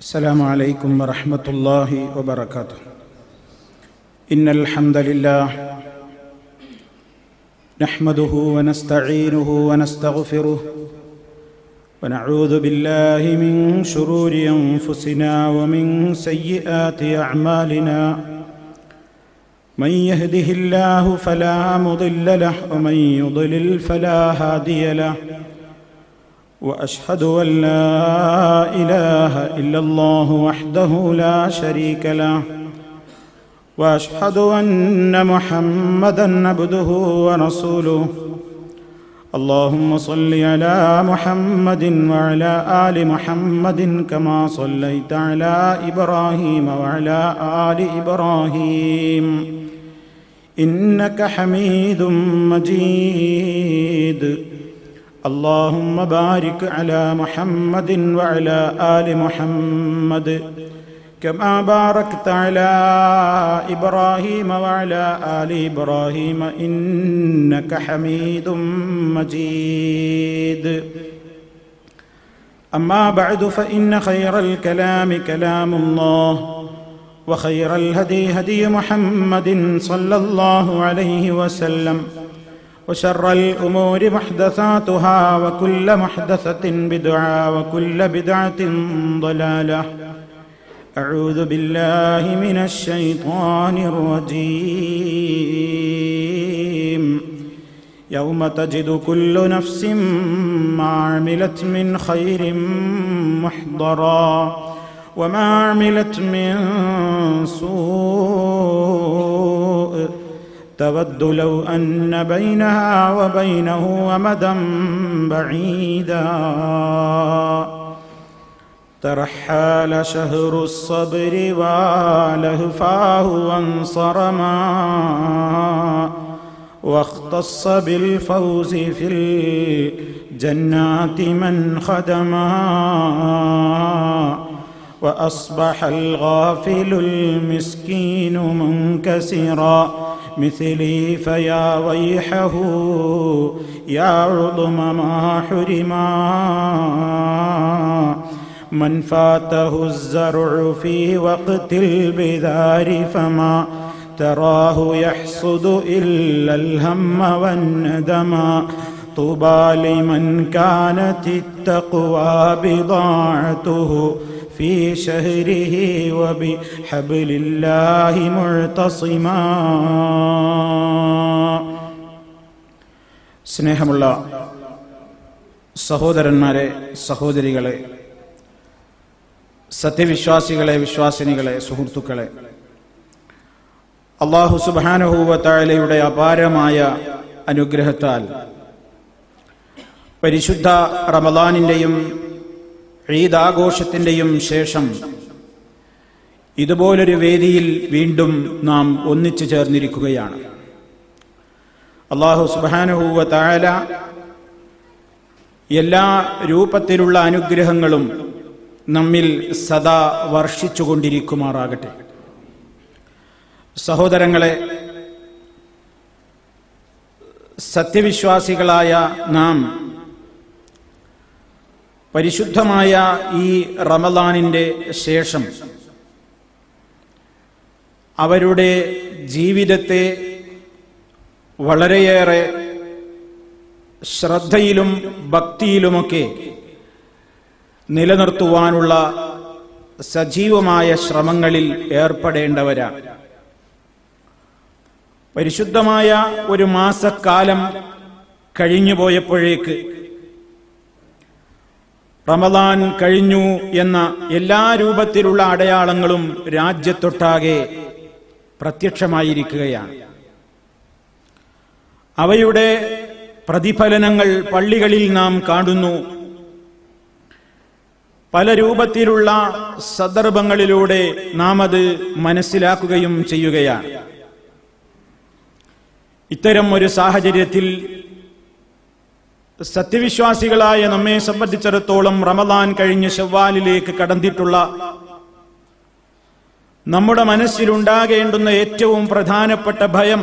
السلام عليكم ورحمة الله وبركاته. إن الحمد لله نحمده ونستعينه ونستغفره ونعوذ بالله من شرور أنفسنا ومن سيئات أعمالنا. من يهده الله فلا مضل له ومن يضلل فلا هادي له. وأشهد أن لا إله إلا الله وحده لا شريك له. وأشهد أن محمدًا عبده ورسوله. اللهم صل على محمد وعلى آل محمد كما صليت على إبراهيم وعلى آل إبراهيم إنك حميد مجيد. اللهم بارك على محمد وعلى آل محمد كما باركت على إبراهيم وعلى آل إبراهيم إنك حميد مجيد. أما بعد فإن خير الكلام كلام الله وخير الهدي هدي محمد صلى الله عليه وسلم وشر الأمور محدثاتها وكل محدثة بدعة وكل بدعة ضلالة. أعوذ بالله من الشيطان الرجيم. يوم تجد كل نفس ما عملت من خير محضرا وما عملت من سوء تود لو أن بينها وبينه أمدا بعيدا. ترحال شهر الصبر ولهفاه وانصرما واختص بالفوز في الجنات من خدما. وأصبح الغافل المسكين منكسرا مثلي فيا ويحه يا عظم ما حرما. من فاته الزرع في وقت البذار فما تراه يحصد إلا الهم والندما. طوبى لمن كانت التقوى بضاعته في شهره وبحبل الله معتصما. സ്നേഹമുള്ള സഹോദരന്മാരെ, സഹോദരികളെ, സത്യവിശ്വാസികളെ, വിശ്വാസിനികളെ, സുഹൃത്തുക്കളെ, അല്ലാഹു സുബ്ഹാനഹു വ തആലയുടെ അപാരമായ അനുഗ്രഹത്താൽ പരിശുദ്ധ റമളാനിന്റെയും ഈദ് ആഘോഷത്തിന്റെയും ശേഷം ഇതുപോലൊരു വേദിയിൽ വീണ്ടും നാം ഒന്നിച്ചു ചേർന്നിരിക്കുകയാണ്. അല്ലാഹു സുബ്ഹാനഹു വ തആല എല്ലാ രൂപത്തിലുള്ള അനുഗ്രഹങ്ങളും നമ്മിൽ സദാ വർഷിച്ചുകൊണ്ടിരിക്കുമാറാകട്ടെ. സഹോദരങ്ങളെ, സത്യവിശ്വാസികളായ നാം പരിശുദ്ധമായ ഈ റമളാനിന്റെ ശേഷം അവരുടെ ജീവിതത്തെ വളരെയേറെ ശ്രദ്ധയിലും ഭക്തിയിലുമൊക്കെ നിലനിർത്തുവാനുള്ള സജീവമായ ശ്രമങ്ങളിൽ ഏർപ്പെടേണ്ടവരാണ്. പരിശുദ്ധമായ ഒരു മാസക്കാലം കഴിഞ്ഞുപോയപ്പോഴേക്ക് റമളാൻ കഴിഞ്ഞു എന്ന എല്ലാ രൂപത്തിലുള്ള അടയാളങ്ങളും രാജ്യത്തൊട്ടാകെ പ്രത്യക്ഷമായിരിക്കുകയാണ്. അവയുടെ പ്രതിഫലനങ്ങൾ പള്ളികളിൽ നാം കാണുന്നു. പല രൂപത്തിലുള്ള സന്ദർഭങ്ങളിലൂടെ നാം അത് മനസ്സിലാക്കുകയും ചെയ്യുകയാണ്. ഇത്തരം ഒരു സാഹചര്യത്തിൽ സത്യവിശ്വാസികളായ നമ്മെ സംബന്ധിച്ചിടത്തോളം റമളാൻ കഴിഞ്ഞ് ശവ്വാലിലേക്ക് കടന്നിട്ടുള്ള നമ്മുടെ മനസ്സിലുണ്ടാകേണ്ടുന്ന ഏറ്റവും പ്രധാനപ്പെട്ട ഭയം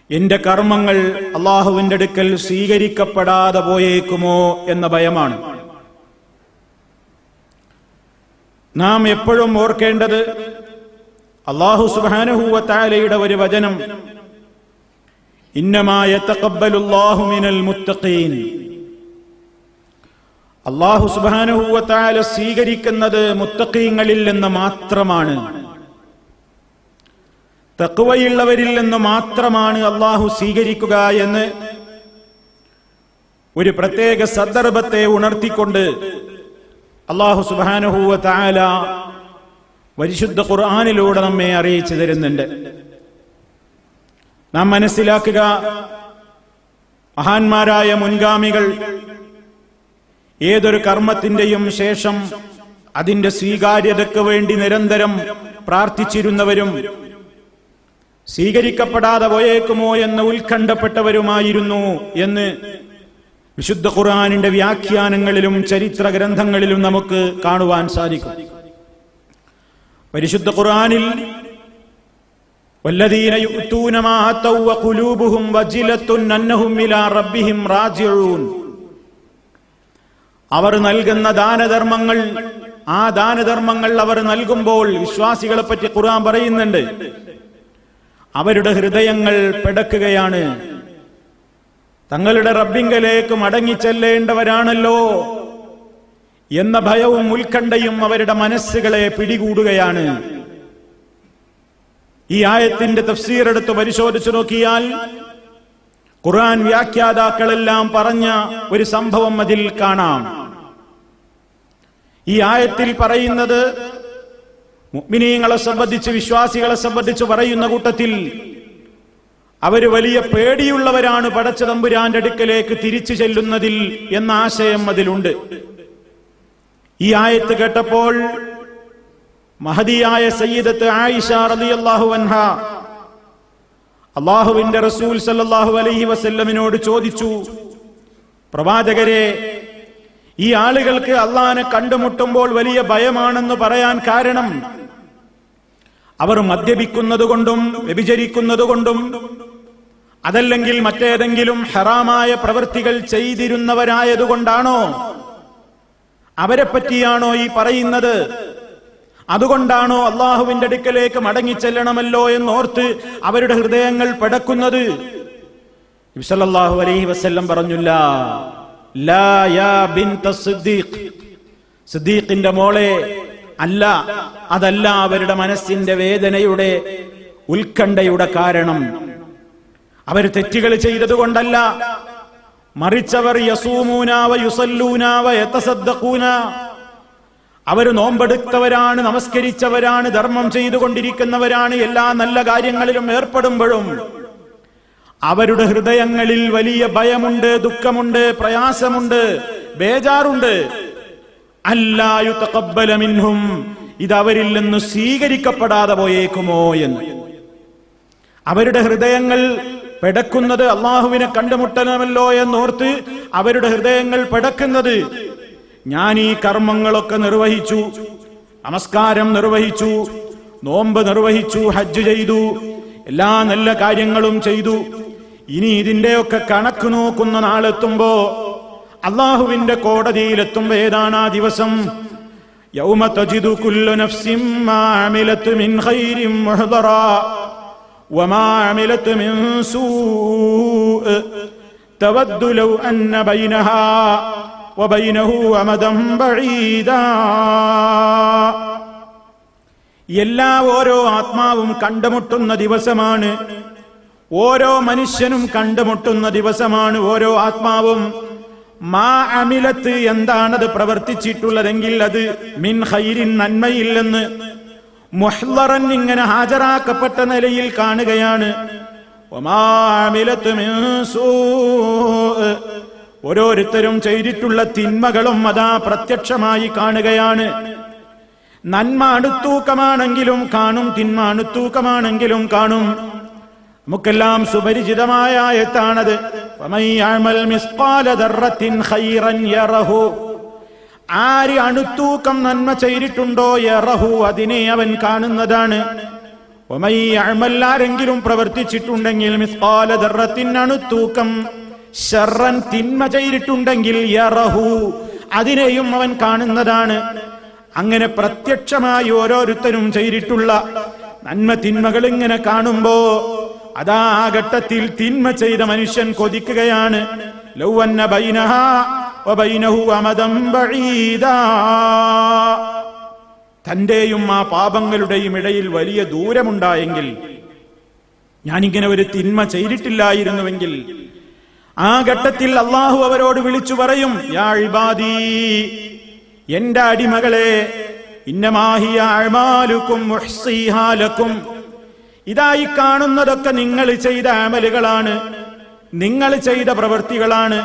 എന്റെ കർമ്മങ്ങൾ അല്ലാഹുവിന്റെ അടുക്കൽ സ്വീകരിക്കപ്പെടാതെ പോയേക്കുമോ എന്ന ഭയമാണ്. നാം എപ്പോഴും ഓർക്കേണ്ടത് അല്ലാഹു സുബ്ഹാനഹു വ തആലയുടെ ഒരു വചനം, ഇന്നമാ യതഖബ്ബലുല്ലാഹു മിനൽ മുത്തഖീൻ. അല്ലാഹു സുബ്ഹാനഹു വ തആല സ്വീകരിക്കുന്നത് മുത്തഖീങ്ങളിൽ നിന്ന് മാത്രമാണ്, തഖ്വയുള്ളവരിൽ നിന്ന് മാത്രമാണ് അല്ലാഹു സ്വീകരിക്കുക എന്ന് ഒരു പ്രത്യേക സന്ദർഭത്തെ ഉണർത്തിക്കൊണ്ട് അല്ലാഹു സുബ്ഹാനഹു വ തആല പരിശുദ്ധ ഖുർആനിലൂടെ നമ്മെ അറിയിച്ചു തരുന്നുണ്ട്. നാം മനസ്സിലാക്കുക, മഹാന്മാരായ മുൻഗാമികൾ ഏതൊരു കർമ്മത്തിന്റെയും ശേഷം അതിന്റെ സ്വീകാര്യതയ്ക്ക് വേണ്ടി നിരന്തരം പ്രാർത്ഥിച്ചിരുന്നവരും സ്വീകരിക്കപ്പെടാതെ പോയേക്കുമോ എന്ന് ഉത്കണ്ഠപ്പെട്ടവരുമായിരുന്നു എന്ന് വിശുദ്ധ ഖുർആനിന്റെ വ്യാഖ്യാനങ്ങളിലും ചരിത്ര ഗ്രന്ഥങ്ങളിലും നമുക്ക് കാണുവാൻ സാധിക്കും. പരിശുദ്ധ ഖുർആനിൽ വല്ലദീന യുഅ്തൂന മാ അതൗ വഖുലൂബുഹും വജിലത്തുൻ അന്നഹും ഇലാ റബ്ബിഹിം റാജിഊൻ, അവർ നൽകുന്ന ദാനധർമ്മങ്ങൾ, ആ ദാനധർമ്മങ്ങൾ അവർ നൽകുമ്പോൾ വിശ്വാസികളെ പറ്റി ഖുർആൻ പറയുന്നുണ്ട്, അവരുടെ ഹൃദയങ്ങൾ പിടക്കുകയാണ്, തങ്ങളുടെ റബ്ബിങ്കലേക്ക് മടങ്ങിച്ചെല്ലേണ്ടവരാണല്ലോ എന്ന ഭയവും ഉത്കണ്ഠയും അവരുടെ മനസ്സുകളെ പിടികൂടുകയാണ്. ഈ ആയത്തിന്റെ തഫ്സീർ എടുത്ത് പരിശോധിച്ചു നോക്കിയാൽ ഖുർആൻ വ്യാഖ്യാതാക്കളെല്ലാം പറഞ്ഞ ഒരു സംഭവം അതിൽ കാണാം. ഈ ആയത്തിൽ പറയുന്നത് മുഅ്മിനീങ്ങളെ സംബന്ധിച്ച്, വിശ്വാസികളെ സംബന്ധിച്ച് പറയുന്ന കൂട്ടത്തിൽ അവര് വലിയ പേടിയുള്ളവരാണ് പടച്ച തമ്പുരാന്റെ അടുക്കലേക്ക് തിരിച്ചു ചെല്ലുന്നതിൽ എന്ന ആശയം അതിലുണ്ട്. ഈ ആയത്ത് കേട്ടപ്പോൾ മഹദിയായ സയ്യിദത്ത് ആയിഷ റളിയല്ലാഹു അൻഹ അല്ലാഹുവിന്റെ റസൂൽ സല്ലല്ലാഹു അലൈഹി വസല്ലമിനോട് ചോദിച്ചു, പ്രവാചകരെ, ഈ ആളുകൾക്ക് അള്ളാഹനെ കണ്ടുമുട്ടുമ്പോൾ വലിയ ഭയമാണെന്ന് പറയാൻ കാരണം അവർ മദ്യപിക്കുന്നതുകൊണ്ടും വ്യഭിചരിക്കുന്നതുകൊണ്ടും അതല്ലെങ്കിൽ മറ്റേതെങ്കിലും ഹറാമായ പ്രവൃത്തികൾ ചെയ്തിരുന്നവരായതുകൊണ്ടാണോ? അവരെ പറ്റിയാണോ ഈ പറയുന്നത്? അതുകൊണ്ടാണോ അള്ളാഹുവിന്റെ അടുക്കലേക്ക് മടങ്ങിച്ചെല്ലണമല്ലോ എന്നോർത്ത് അവരുടെ ഹൃദയങ്ങൾ പിടക്കുന്നത്? നബി സല്ലല്ലാഹു അലൈഹി വസല്ലം പറഞ്ഞില്ല, ലാ യാ ബിൻത സിദ്ദീഖ്, സിദ്ദീഖിന്റെ മോളെ, അല്ല, അതല്ല അവരുടെ മനസ്സിന്റെ വേദനയുടെ ഉത്കണ്ഠയുടെ കാരണം. അവർ തെറ്റുകൾ ചെയ്തതുകൊണ്ടല്ല, മറിച്ചവർ യസൂമൂന വ യുസല്ലൂന വ യതസദ്ദഖൂന, അവർ നോമ്പെടുത്തവരാണ്, നമസ്കരിച്ചവരാണ്, ധർമ്മം ചെയ്തുകൊണ്ടിരിക്കുന്നവരാണ്, എല്ലാ നല്ല കാര്യങ്ങളിലും ഏർപ്പെടുമ്പോഴും അവരുടെ ഹൃദയങ്ങളിൽ വലിയ ഭയമുണ്ട്, ദുഃഖമുണ്ട്, പ്രയാസമുണ്ട്, ബേജാറുണ്ട്. അല്ലാ യുതഖബ്ബല മിൻഹും, ഇത് അവരിൽ നിന്ന് സ്വീകരിക്കപ്പെടാതെ പോയേക്കുമോ എന്ന്. അവരുടെ ഹൃദയങ്ങൾ പിടക്കുന്നത് അള്ളാഹുവിനെ കണ്ടുമുട്ടണമല്ലോ എന്നോർത്ത് അവരുടെ ഹൃദയങ്ങൾ പിടക്കുന്നത്, ഞാൻ ഈ കർമ്മങ്ങളൊക്കെ നിർവഹിച്ചു, നമസ്കാരം നിർവഹിച്ചു, നോമ്പ് നിർവഹിച്ചു, ഹജ്ജ് ചെയ്തു, എല്ലാ നല്ല കാര്യങ്ങളും ചെയ്തു, ഇനി ഇതിന്റെയൊക്കെ കണക്ക് നോക്കുന്ന നാളെത്തുമ്പോ, അള്ളാഹുവിന്റെ കോടതിയിലെത്തുമ്പോ ഏതാണ് ആ ദിവസം? യൗമ തജിദു കുല്ലു നഫ്സിൻ മാ അമിലത് മിൻ ഖൈരിൻ മുഹ്ദറാ വമാ അമിലത് മിൻ സൂഅ തവദ്ദു ലൗ അന്ന ബൈനഹാ വബൈനഹു അമദൻ ബഈദാ. ഓരോ ആത്മാവും കണ്ടുമുട്ടുന്ന ദിവസമാണ്, ഓരോ മനുഷ്യനും കണ്ടുമുട്ടുന്ന ദിവസമാണ്. ഓരോ ആത്മാവും മാ അമിലത്ത്, എന്താണത് പ്രവർത്തിച്ചിട്ടുള്ളതെങ്കിൽ അത് മിൻ ഖൈരിൻ, നന്മയില്ലെന്ന്, മുഹ്ളറൻ, ഇങ്ങനെ ഹാജരാക്കപ്പെട്ട നിലയിൽ കാണുകയാണ്. വമാ അമിലത്ത് മിൻ സൂഅ, ഓരോരുത്തരും ചെയ്തിട്ടുള്ള തിന്മകളും അതാ പ്രത്യക്ഷമായി കാണുകയാണ്. നന്മ അണുത്തൂക്കമാണെങ്കിലും കാണും, തിന്മ അണുത്തൂക്കമാണെങ്കിലും കാണും. നമുക്കെല്ലാം സുപരിചിതമായ ആയത്താണത്. ഫമൻ യഅമൽ മിസ്ഖാല ദർറത്തിൻ ഖൈറൻ യറഹു, ആര് അണുത്തൂക്കം നന്മ ചെയ്തിട്ടുണ്ടോ യറഹു, അതിനെ അവൻ കാണുന്നതാണ്. വമൻ യഅമൽ, ആരെങ്കിലും പ്രവർത്തിച്ചിട്ടുണ്ടെങ്കിൽ മിസ്ഖാല ദർറത്തിൻ, അണുത്തൂക്കം, ശർറൻ, തിന്മ ചെയ്തിട്ടുണ്ടെങ്കിൽ യറഹു, അതിനെയും അവൻ കാണുന്നതാണ്. അങ്ങനെ പ്രത്യക്ഷമായി ഓരോരുത്തരും ചെയ്തിട്ടുള്ള നന്മ തിന്മകൾ ഇങ്ങനെ കാണുമ്പോ അതാ ആ ഘട്ടത്തിൽ തിന്മ ചെയ്ത മനുഷ്യൻ കൊതിക്കുകയാണ്, ലൗ അന്ന ബൈനഹാ വബൈനഹു അമദൻ ബഈദാ, തന്റെയും ആ പാപങ്ങളുടെയും ഇടയിൽ വലിയ ദൂരമുണ്ടായെങ്കിൽ, ഞാനിങ്ങനെ ഒരു തിന്മ ചെയ്തിട്ടില്ലായിരുന്നുവെങ്കിൽ. ആ ഘട്ടത്തിൽ അള്ളാഹു അവരോട് വിളിച്ചു പറയും, യാ ഇബാദി, എന്റെ അടിമകളെ, ഇന്നമാ ഹിയ അഅ്മാലുകും ഉഹ്സിഹാ ലക്കും, ഇതായി കാണുന്നതൊക്കെ നിങ്ങൾ ചെയ്ത അമലുകളാണ്, നിങ്ങൾ ചെയ്ത പ്രവൃത്തികളാണ്.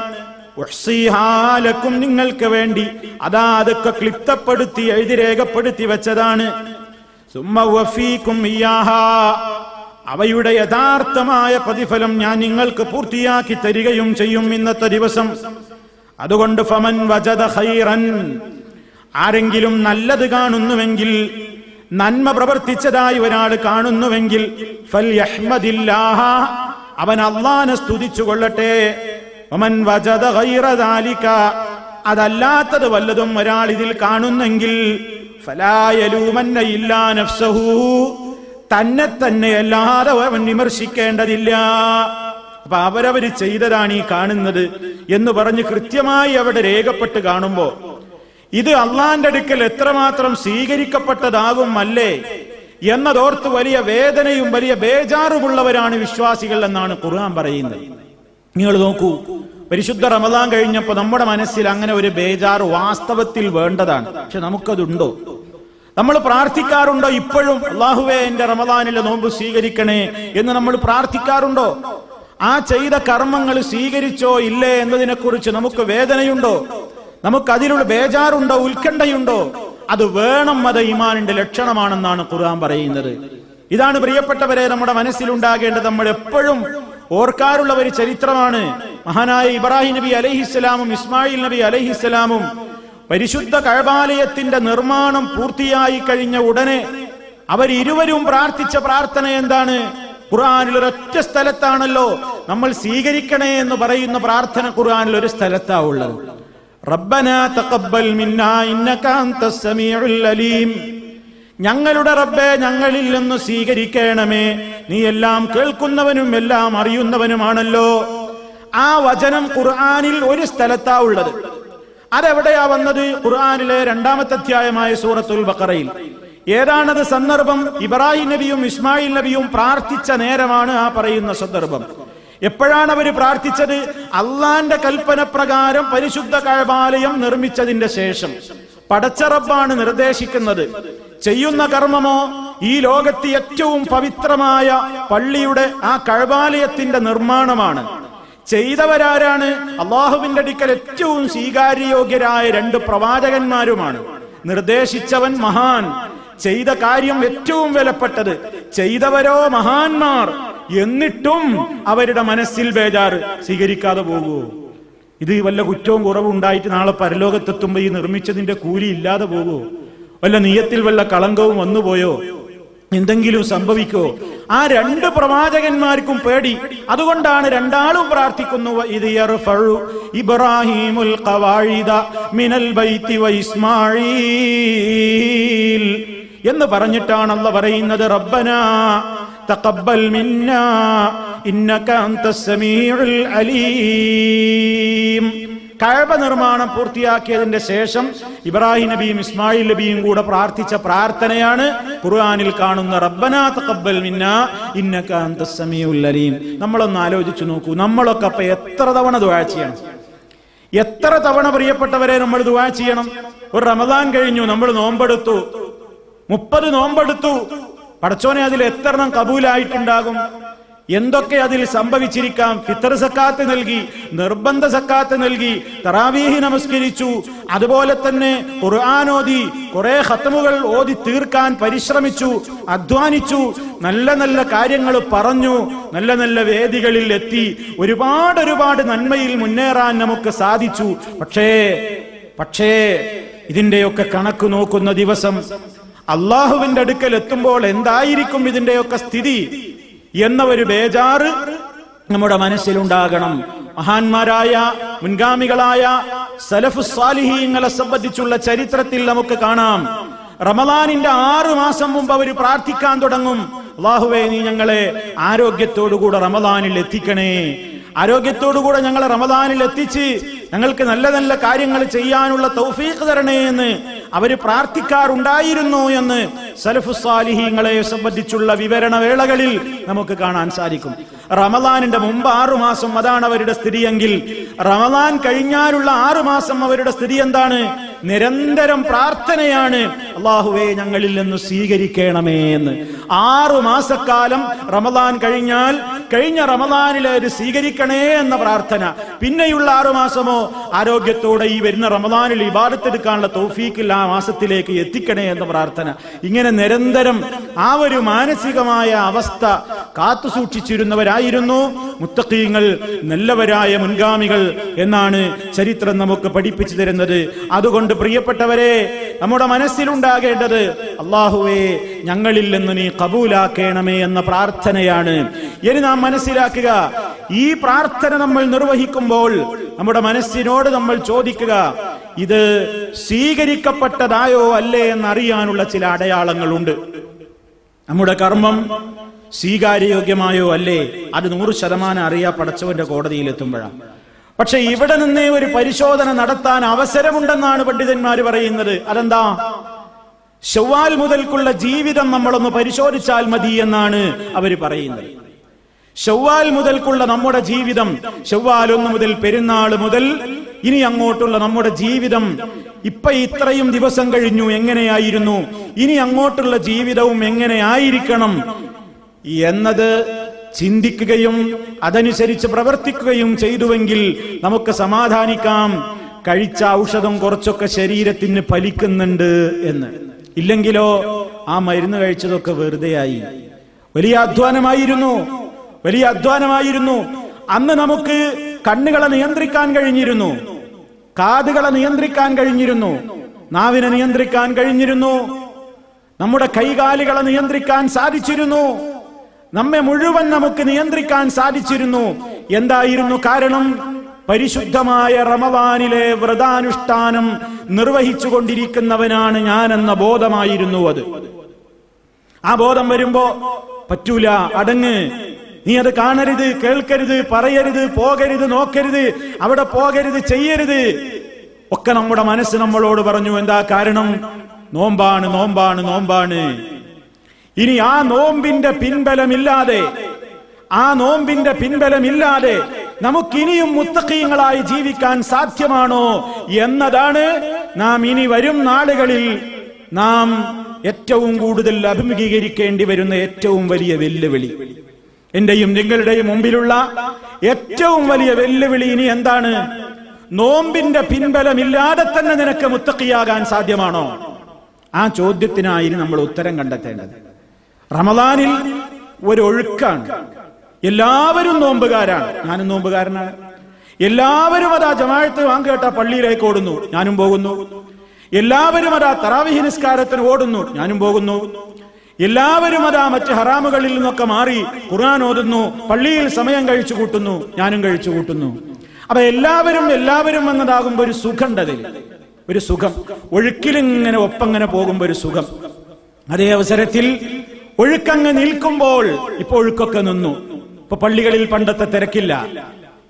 ഉഹ്സിഹാ ലക്കും, നിങ്ങൾക്ക് വേണ്ടി അതാ അതൊക്കെ ക്ലിപ്തപ്പെടുത്തി എഴുതി രേഖപ്പെടുത്തി വെച്ചതാണ്. സുമ്മ വഫീകും ഇയ്യാഹാ, അവയുടെ യഥാർത്ഥമായ പ്രതിഫലം ഞാൻ നിങ്ങൾക്ക് പൂർത്തിയാക്കി തരികയും ചെയ്യും ഇന്നത്തെ ദിവസം. അതുകൊണ്ട് ഫമൻ വജദ ഖൈറൻ, ആരെങ്കിലും നല്ലത് കാണുന്നുവെങ്കിൽ, നന്മ പ്രവർത്തിച്ചതായി ഒരാൾ കാണുന്നുവെങ്കിൽ, ഫൽയഹ്മദില്ലാഹ, അവൻ അല്ലാഹനെ സ്തുതിച്ചുകൊള്ളട്ടെ. വമൻ വജദ ഗൈറ ദാലിക, അതല്ലാത്തത് വല്ലതും ഒരാൾ ഇതിൽ കാണുന്നെങ്കിൽ, ഫലാ യലൂമന്ന ഇല്ലാ നഫ്സഹു, തന്നെ തന്നെ അല്ലാതെ അവൻ വിമർശിക്കേണ്ടതില്ല. അപ്പൊ അവരവര് ചെയ്തതാണ് ഈ കാണുന്നത് എന്ന് പറഞ്ഞ് കൃത്യമായി അവിടെ രേഖപ്പെട്ട് കാണുമ്പോ ഇത് അള്ളാന്റെ അടുക്കൽ എത്രമാത്രം സ്വീകരിക്കപ്പെട്ടതാകും അല്ലേ എന്നതോർത്ത് വലിയ വേദനയും വലിയ ബേജാറുമുള്ളവരാണ് വിശ്വാസികൾ എന്നാണ് ഖുർആൻ പറയുന്നത്. നിങ്ങൾ നോക്കൂ, പരിശുദ്ധ റമദാൻ കഴിഞ്ഞപ്പോ നമ്മുടെ മനസ്സിൽ അങ്ങനെ ഒരു ബേജാറ് വാസ്തവത്തിൽ വേണ്ടതാണ്. പക്ഷെ നമുക്കതുണ്ടോ? നമ്മൾ പ്രാർത്ഥിക്കാറുണ്ടോ ഇപ്പോഴും, അല്ലാഹുവേ എന്റെ റമദാനിലെ നോമ്പ് സ്വീകരിക്കണേ എന്ന് നമ്മൾ പ്രാർത്ഥിക്കാറുണ്ടോ? ആ ചെയ്ത കർമ്മങ്ങൾ സ്വീകരിച്ചോ ഇല്ലേ എന്നതിനെ കുറിച്ച് നമുക്ക് വേദനയുണ്ടോ? നമുക്ക് അതിലുള്ള ബേജാറുണ്ടോ, ഉത്കണ്ഠയുണ്ടോ? അത് വേണം, അത് ഈമാനിന്റെ ലക്ഷണമാണെന്നാണ് ഖുർആൻ പറയുന്നത്. ഇതാണ് പ്രിയപ്പെട്ടവരെ നമ്മുടെ മനസ്സിലുണ്ടാകേണ്ടത്. നമ്മൾ എപ്പോഴും ഓർക്കാറുള്ള ഒരു ചരിത്രമാണ്. മഹാനായ ഇബ്രാഹിം നബി അലൈഹിസ്സലാമും ഇസ്മായിൽ നബി അലൈഹിസ്സലാമും പരിശുദ്ധ കഅബാലയത്തിന്റെ നിർമ്മാണം പൂർത്തിയായി കഴിഞ്ഞ ഉടനെ അവരിരുവരും പ്രാർത്ഥിച്ച പ്രാർത്ഥന എന്താണ്? ഖുർആനിൽ ഒരൊറ്റ സ്ഥലത്താണല്ലോ നമ്മൾ സ്വീകരിക്കണേ എന്ന് പറയുന്ന പ്രാർത്ഥന ഖുർആനിൽ ഒരു സ്ഥലത്താ ഉള്ളത്. റബ്ബനാ തഖബ്ബൽ മിന്നാ ഇന്നക അൻതസ് സമീഉൽ അലീം, ഞങ്ങളുടെ റബ്ബേ ഞങ്ങളിൽ നിന്ന് സ്വീകരിക്കണമേ, നീ എല്ലാം കേൾക്കുന്നവനും എല്ലാം അറിയുന്നവനുമാണല്ലോ. ആ വചനം ഖുർആനിൽ ഒരു സ്ഥലത്താ ഉള്ളത്. അതെവിടെയാ വന്നത്? ഖുർആനിലെ 2-ാമത്തെ അധ്യായമായ സൂറത്തുൽ ബഖറയിൽ. ഏതാണത് സന്ദർഭം? ഇബ്രാഹിം നബിയും ഇസ്മായിൽ നബിയും പ്രാർത്ഥിച്ച നേരമാണ് ആ പറയുന്ന സന്ദർഭം. എപ്പോഴാണ് അവർ പ്രാർത്ഥിച്ചത്? അള്ളാന്റെ കൽപ്പന പ്രകാരം പരിശുദ്ധ കഅബാലയം നിർമ്മിച്ചതിന്റെ ശേഷം. പടച്ച റബ്ബാണ് നിർദ്ദേശിക്കുന്നത്. ചെയ്യുന്ന കർമ്മമോ ഈ ലോകത്ത് ഏറ്റവും പവിത്രമായ പള്ളിയുടെ ആ കഅബാലയത്തിന്റെ നിർമ്മാണമാണ്. ചെയ്തവരാരാണ്? അള്ളാഹുവിന്റെ അടുക്കൽ ഏറ്റവും സ്വീകാര്യയോഗ്യരായ 2 പ്രവാചകന്മാരുമാണ്. നിർദ്ദേശിച്ചവൻ മഹാൻ, ചെയ്ത കാര്യം ഏറ്റവും വിലപ്പെട്ടത്, ചെയ്തവരോ മഹാന്മാർ. എന്നിട്ടും അവരുടെ മനസ്സിൽ ബേജാറ്. സ്വീകരിക്കാതെ പോകുമോ? ഇത് വല്ല കുറ്റവും കുറവും ഉണ്ടായിട്ട് നാളെ പരലോകത്തെത്തുമ്പോ ഈ നിർമ്മിച്ചതിന്റെ കൂലി ഇല്ലാതെ പോകുമോ? വല്ല നിയത്തിൽ വല്ല കളങ്കവും വന്നുപോയോ? എന്തെങ്കിലും സംഭവിക്കോ? ആ 2 പ്രവാചകന്മാർക്കും പേടി. അതുകൊണ്ടാണ് രണ്ടാളും പ്രാർത്ഥിക്കുന്നു, ഇത് യർഫഉ ഇബ്രാഹീമുൽ ഖവാഇദ മിനൽ ബൈത്തി വ ഇസ്മാഈൽ എന്ന് പറഞ്ഞിട്ടാണ് അല്ലാഹ് പറയുന്നത്, റബ്ബനാ തഖബ്ബൽ മിന്നാ ഇന്നക അൻതസ് സമീഉൽ അലീം. കഅബ നിർമ്മാണം പൂർത്തിയാക്കിയതിന്റെ ശേഷം ഇബ്രാഹിം നബിയും ഇസ്മായിൽ നബിയും കൂടെ പ്രാർത്ഥിച്ച പ്രാർത്ഥനയാണ് ഖുർആനിൽ കാണുന്ന റബ്ബനാ തഖബ്ബൽ മിന്നാ ഇന്നക അൻതസ് സമീഉൽ അലീം. നമ്മളൊന്ന് ആലോചിച്ചു നോക്കൂ, നമ്മളൊക്കെ അപ്പൊ എത്ര തവണ ദുആ ചെയ്യണം? എത്ര തവണ പ്രിയപ്പെട്ടവരെ നമ്മൾ ദുആ ചെയ്യണം? ഒരു റമദാൻ കഴിഞ്ഞു, നമ്മൾ നോമ്പെടുത്തു, 30 നോമ്പെടുത്തു. പടച്ചോനെ, അതിൽ എത്രണ്ണം കബൂലായിട്ടുണ്ടാകും? എന്തൊക്കെ അതിൽ സംഭവിച്ചിരിക്കാം? ഫിത്ർ സക്കാത്ത് നൽകി, നിർബന്ധ സക്കാത്ത് നൽകി, തറാവീഹ് നമസ്കരിച്ചു, അതുപോലെ തന്നെ ഖുർആൻ ഓതി, കുറെ ഖത്മുകൾ ഓതി തീർക്കാൻ പരിശ്രമിച്ചു, അധ്വാനിച്ചു, നല്ല നല്ല കാര്യങ്ങൾ പറഞ്ഞു, നല്ല നല്ല വേദികളിൽ എത്തി, ഒരുപാട് നന്മയിൽ മുന്നേറാൻ നമുക്ക് സാധിച്ചു. പക്ഷേ ഇതിന്റെയൊക്കെ കണക്ക് നോക്കുന്ന ദിവസം അള്ളാഹുവിന്റെ അടുക്കൽ എത്തുമ്പോൾ എന്തായിരിക്കും ഇതിന്റെയൊക്കെ സ്ഥിതി എന്ന ഒരു ബേജാറ് നമ്മുടെ മനസ്സിലുണ്ടാകണം. മഹാന്മാരായ മുൻഗാമികളായ സലഫുസ് സാലിഹീങ്ങളെ സംബന്ധിച്ചുള്ള ചരിത്രത്തിൽ നമുക്ക് കാണാം. റമദാനിന്റെ 6 മാസം മുമ്പ് അവർ പ്രാർത്ഥിക്കാൻ തുടങ്ങും, അല്ലാഹുവേ നീ ഞങ്ങളെ ആരോഗ്യത്തോടുകൂടെ റമദാനിൽ എത്തിക്കണേ, ആരോഗ്യത്തോടുകൂടെ ഞങ്ങളെ റമദാനിൽ എത്തിച്ച് ഞങ്ങൾക്ക് നല്ല നല്ല കാര്യങ്ങൾ ചെയ്യാനുള്ള തൗഫീഖ് തരണേ എന്ന് അവര് പ്രാർത്ഥിക്കാറുണ്ടായിരുന്നു എന്ന് സലഫുസ് സാലിഹീങ്ങളെ സംബന്ധിച്ചുള്ള വിവരണ വേളകളിൽ നമുക്ക് കാണാൻ സാധിക്കും. റമദാനിന്റെ മുമ്പ് 6 മാസം അതാണ് അവരുടെ സ്ഥിതിയെങ്കിൽ, റമദാൻ കഴിഞ്ഞാലുള്ള 6 മാസം അവരുടെ സ്ഥിതി എന്താണ്? നിരന്തരം പ്രാർത്ഥനയാണ്, അല്ലാഹുവേ ഞങ്ങളിൽ നിന്ന് സ്വീകരിക്കണമേ എന്ന്. 6 മാസക്കാലം റമദാൻ കഴിഞ്ഞാൽ കഴിഞ്ഞ റമദാനിൽ അത് സ്വീകരിക്കണേ എന്ന പ്രാർത്ഥന. പിന്നെയുള്ള 6 മാസമോ ആരോഗ്യത്തോടെ ഈ വരുന്ന റമദാനിൽ ഇബാദത്തെടുക്കാനുള്ള തൗഫീഖിൽ ആ മാസത്തിലേക്ക് എത്തിക്കണേ എന്ന പ്രാർത്ഥന. ഇങ്ങനെ നിരന്തരം ആ ഒരു മാനസികമായ അവസ്ഥ കാത്തു സൂക്ഷിച്ചിരുന്നവരായിരുന്നു മുത്തഖീങ്ങൾ, നല്ലവരായ മുൻഗാമികൾ എന്നാണ് ചരിത്രം നമുക്ക് പഠിപ്പിച്ചു തരുന്നത്. അതുകൊണ്ട് പ്രിയപ്പെട്ടവരെ, നമ്മുടെ മനസ്സിലുണ്ടാകേണ്ടത് അല്ലാഹുവേ ഞങ്ങളിൽ നിന്ന് നീ കബൂലാക്കണമേ എന്ന പ്രാർത്ഥനയാണ്. ഇനി നാം മനസ്സിലാക്കുക, ഈ പ്രാർത്ഥന നമ്മൾ നിർവഹിക്കുമ്പോൾ നമ്മുടെ മനസ്സിനോട് നമ്മൾ ചോദിക്കുക, ഇത് സ്വീകരിക്കപ്പെട്ടതായോ അല്ലേ എന്നറിയാനുള്ള ചില അടയാളങ്ങളുണ്ട്. നമ്മുടെ കർമ്മം സ്വീകാര്യയോഗ്യമായോ അല്ലേ, അത് 100% അറിയാ പടച്ചവന്റെ കോടതിയിൽ എത്തുമ്പോഴാണ്. പക്ഷെ ഇവിടെ നിന്നേ ഒരു പരിശോധന നടത്താൻ അവസരമുണ്ടെന്നാണ് പണ്ഡിതന്മാർ പറയുന്നത്. അതെന്താ? ശവ്വാൽ മുതൽക്കുള്ള ജീവിതം നമ്മളൊന്ന് പരിശോധിച്ചാൽ മതി എന്നാണ് അവര് പറയുന്നത്. ശവ്വാൽ മുതൽക്കുള്ള നമ്മുടെ ജീവിതം, ശവ്വാൽ 1 മുതൽ പെരുന്നാൾ മുതൽ ഇനി അങ്ങോട്ടുള്ള നമ്മുടെ ജീവിതം, ഇപ്പൊ ഇത്രയും ദിവസം കഴിഞ്ഞു എങ്ങനെയായിരുന്നു, ഇനി അങ്ങോട്ടുള്ള ജീവിതവും എങ്ങനെയായിരിക്കണം എന്നത് ചിന്തിക്കുകയും അതനുസരിച്ച് പ്രവർത്തിക്കുകയും ചെയ്തുവെങ്കിൽ നമുക്ക് സമാധാനിക്കാം, കഴിച്ച ഔഷധം കുറച്ചൊക്കെ ശരീരത്തിന് ഫലിക്കുന്നുണ്ട് എന്ന്. ഇല്ലെങ്കിലോ ആ മരുന്ന് കഴിച്ചതൊക്കെ വെറുതെയായി. വലിയ അധ്വാനമായിരുന്നു. അന്ന് നമുക്ക് കണ്ണുകളെ നിയന്ത്രിക്കാൻ കഴിഞ്ഞിരുന്നു, കാതുകളെ നിയന്ത്രിക്കാൻ കഴിഞ്ഞിരുന്നു, നാവിനെ നിയന്ത്രിക്കാൻ കഴിഞ്ഞിരുന്നു, നമ്മുടെ കൈകാലുകളെ നിയന്ത്രിക്കാൻ സാധിച്ചിരുന്നു, നമ്മെ മുഴുവൻ നമുക്ക് നിയന്ത്രിക്കാൻ സാധിച്ചിരുന്നു. എന്തായിരുന്നു കാരണം? പരിശുദ്ധമായ റമദാനിലെ വ്രതാനുഷ്ഠാനം നിർവഹിച്ചു കൊണ്ടിരിക്കുന്നവനാണ് ഞാൻ എന്ന ബോധമായിരുന്നു അത്. ആ ബോധം വരുമ്പോ പറ്റൂല, അടങ്ങ്, നീ അത് കാണരുത്, കേൾക്കരുത്, പറയരുത്, പോകരുത്, നോക്കരുത്, അവിടെ പോകരുത്, ചെയ്യരുത് ഒക്കെ നമ്മുടെ മനസ്സ് നമ്മളോട് പറഞ്ഞു. എന്താ കാരണം? നോമ്പാണ്. ഇനി ആ നോമ്പിന്റെ പിൻബലമില്ലാതെ നമുക്കിനിയും മുത്തഖീങ്ങളായി ജീവിക്കാൻ സാധ്യമാണോ എന്നതാണ് നാം ഇനി വരും നാളുകളിൽ നാം ഏറ്റവും കൂടുതൽ അഭിമുഖീകരിക്കേണ്ടി വരുന്ന ഏറ്റവും വലിയ വെല്ലുവിളി. എന്റെയും നിങ്ങളുടെയും മുമ്പിലുള്ള ഏറ്റവും വലിയ വെല്ലുവിളി ഇനി എന്താണ്? നോമ്പിന്റെ പിൻബലമില്ലാതെ തന്നെ നിനക്ക് മുത്തഖിയാകാൻ സാധ്യമാണോ? ആ ചോദ്യത്തിനായി നമ്മൾ ഉത്തരം കണ്ടെത്തേണ്ടത്. റമദാനിൽ ഒരു ഒഴുക്കാണ്, എല്ലാവരും നോമ്പുകാരാണ്, ഞാനും നോമ്പുകാരനാണ്. എല്ലാവരും അതാ ജമാഅത്ത് വാങ്ക് കേട്ട പള്ളിയിലേക്ക് ഓടുന്നു, ഞാനും പോകുന്നു. എല്ലാവരും അതാ തറാവീഹ് നിസ്കാരത്തിന് ഓടുന്നു, ഞാനും പോകുന്നു. എല്ലാവരും അതാ മറ്റ് ഹറാമുകളിൽ നിന്നൊക്കെ മാറി ഖുർആൻ ഓതുന്നു, പള്ളിയിൽ സമയം കഴിച്ചു കൂട്ടുന്നു, ഞാനും കഴിച്ചു കൂട്ടുന്നു. അപ്പൊ എല്ലാവരും എന്നതാകുമ്പോ ഒരു സുഖമുണ്ടതിൽ, ഒരു സുഖം, ഒഴുക്കിലിങ്ങനെ ഒപ്പങ്ങനെ പോകുമ്പോ ഒരു സുഖം. അതേ അവസരത്തിൽ ഒഴുക്കങ്ങ് നിൽക്കുമ്പോൾ ഇപ്പൊ ഒഴുക്കൊക്കെ നിന്നു. ഇപ്പൊ പള്ളികളിൽ പണ്ടത്തെ തിരക്കില്ല.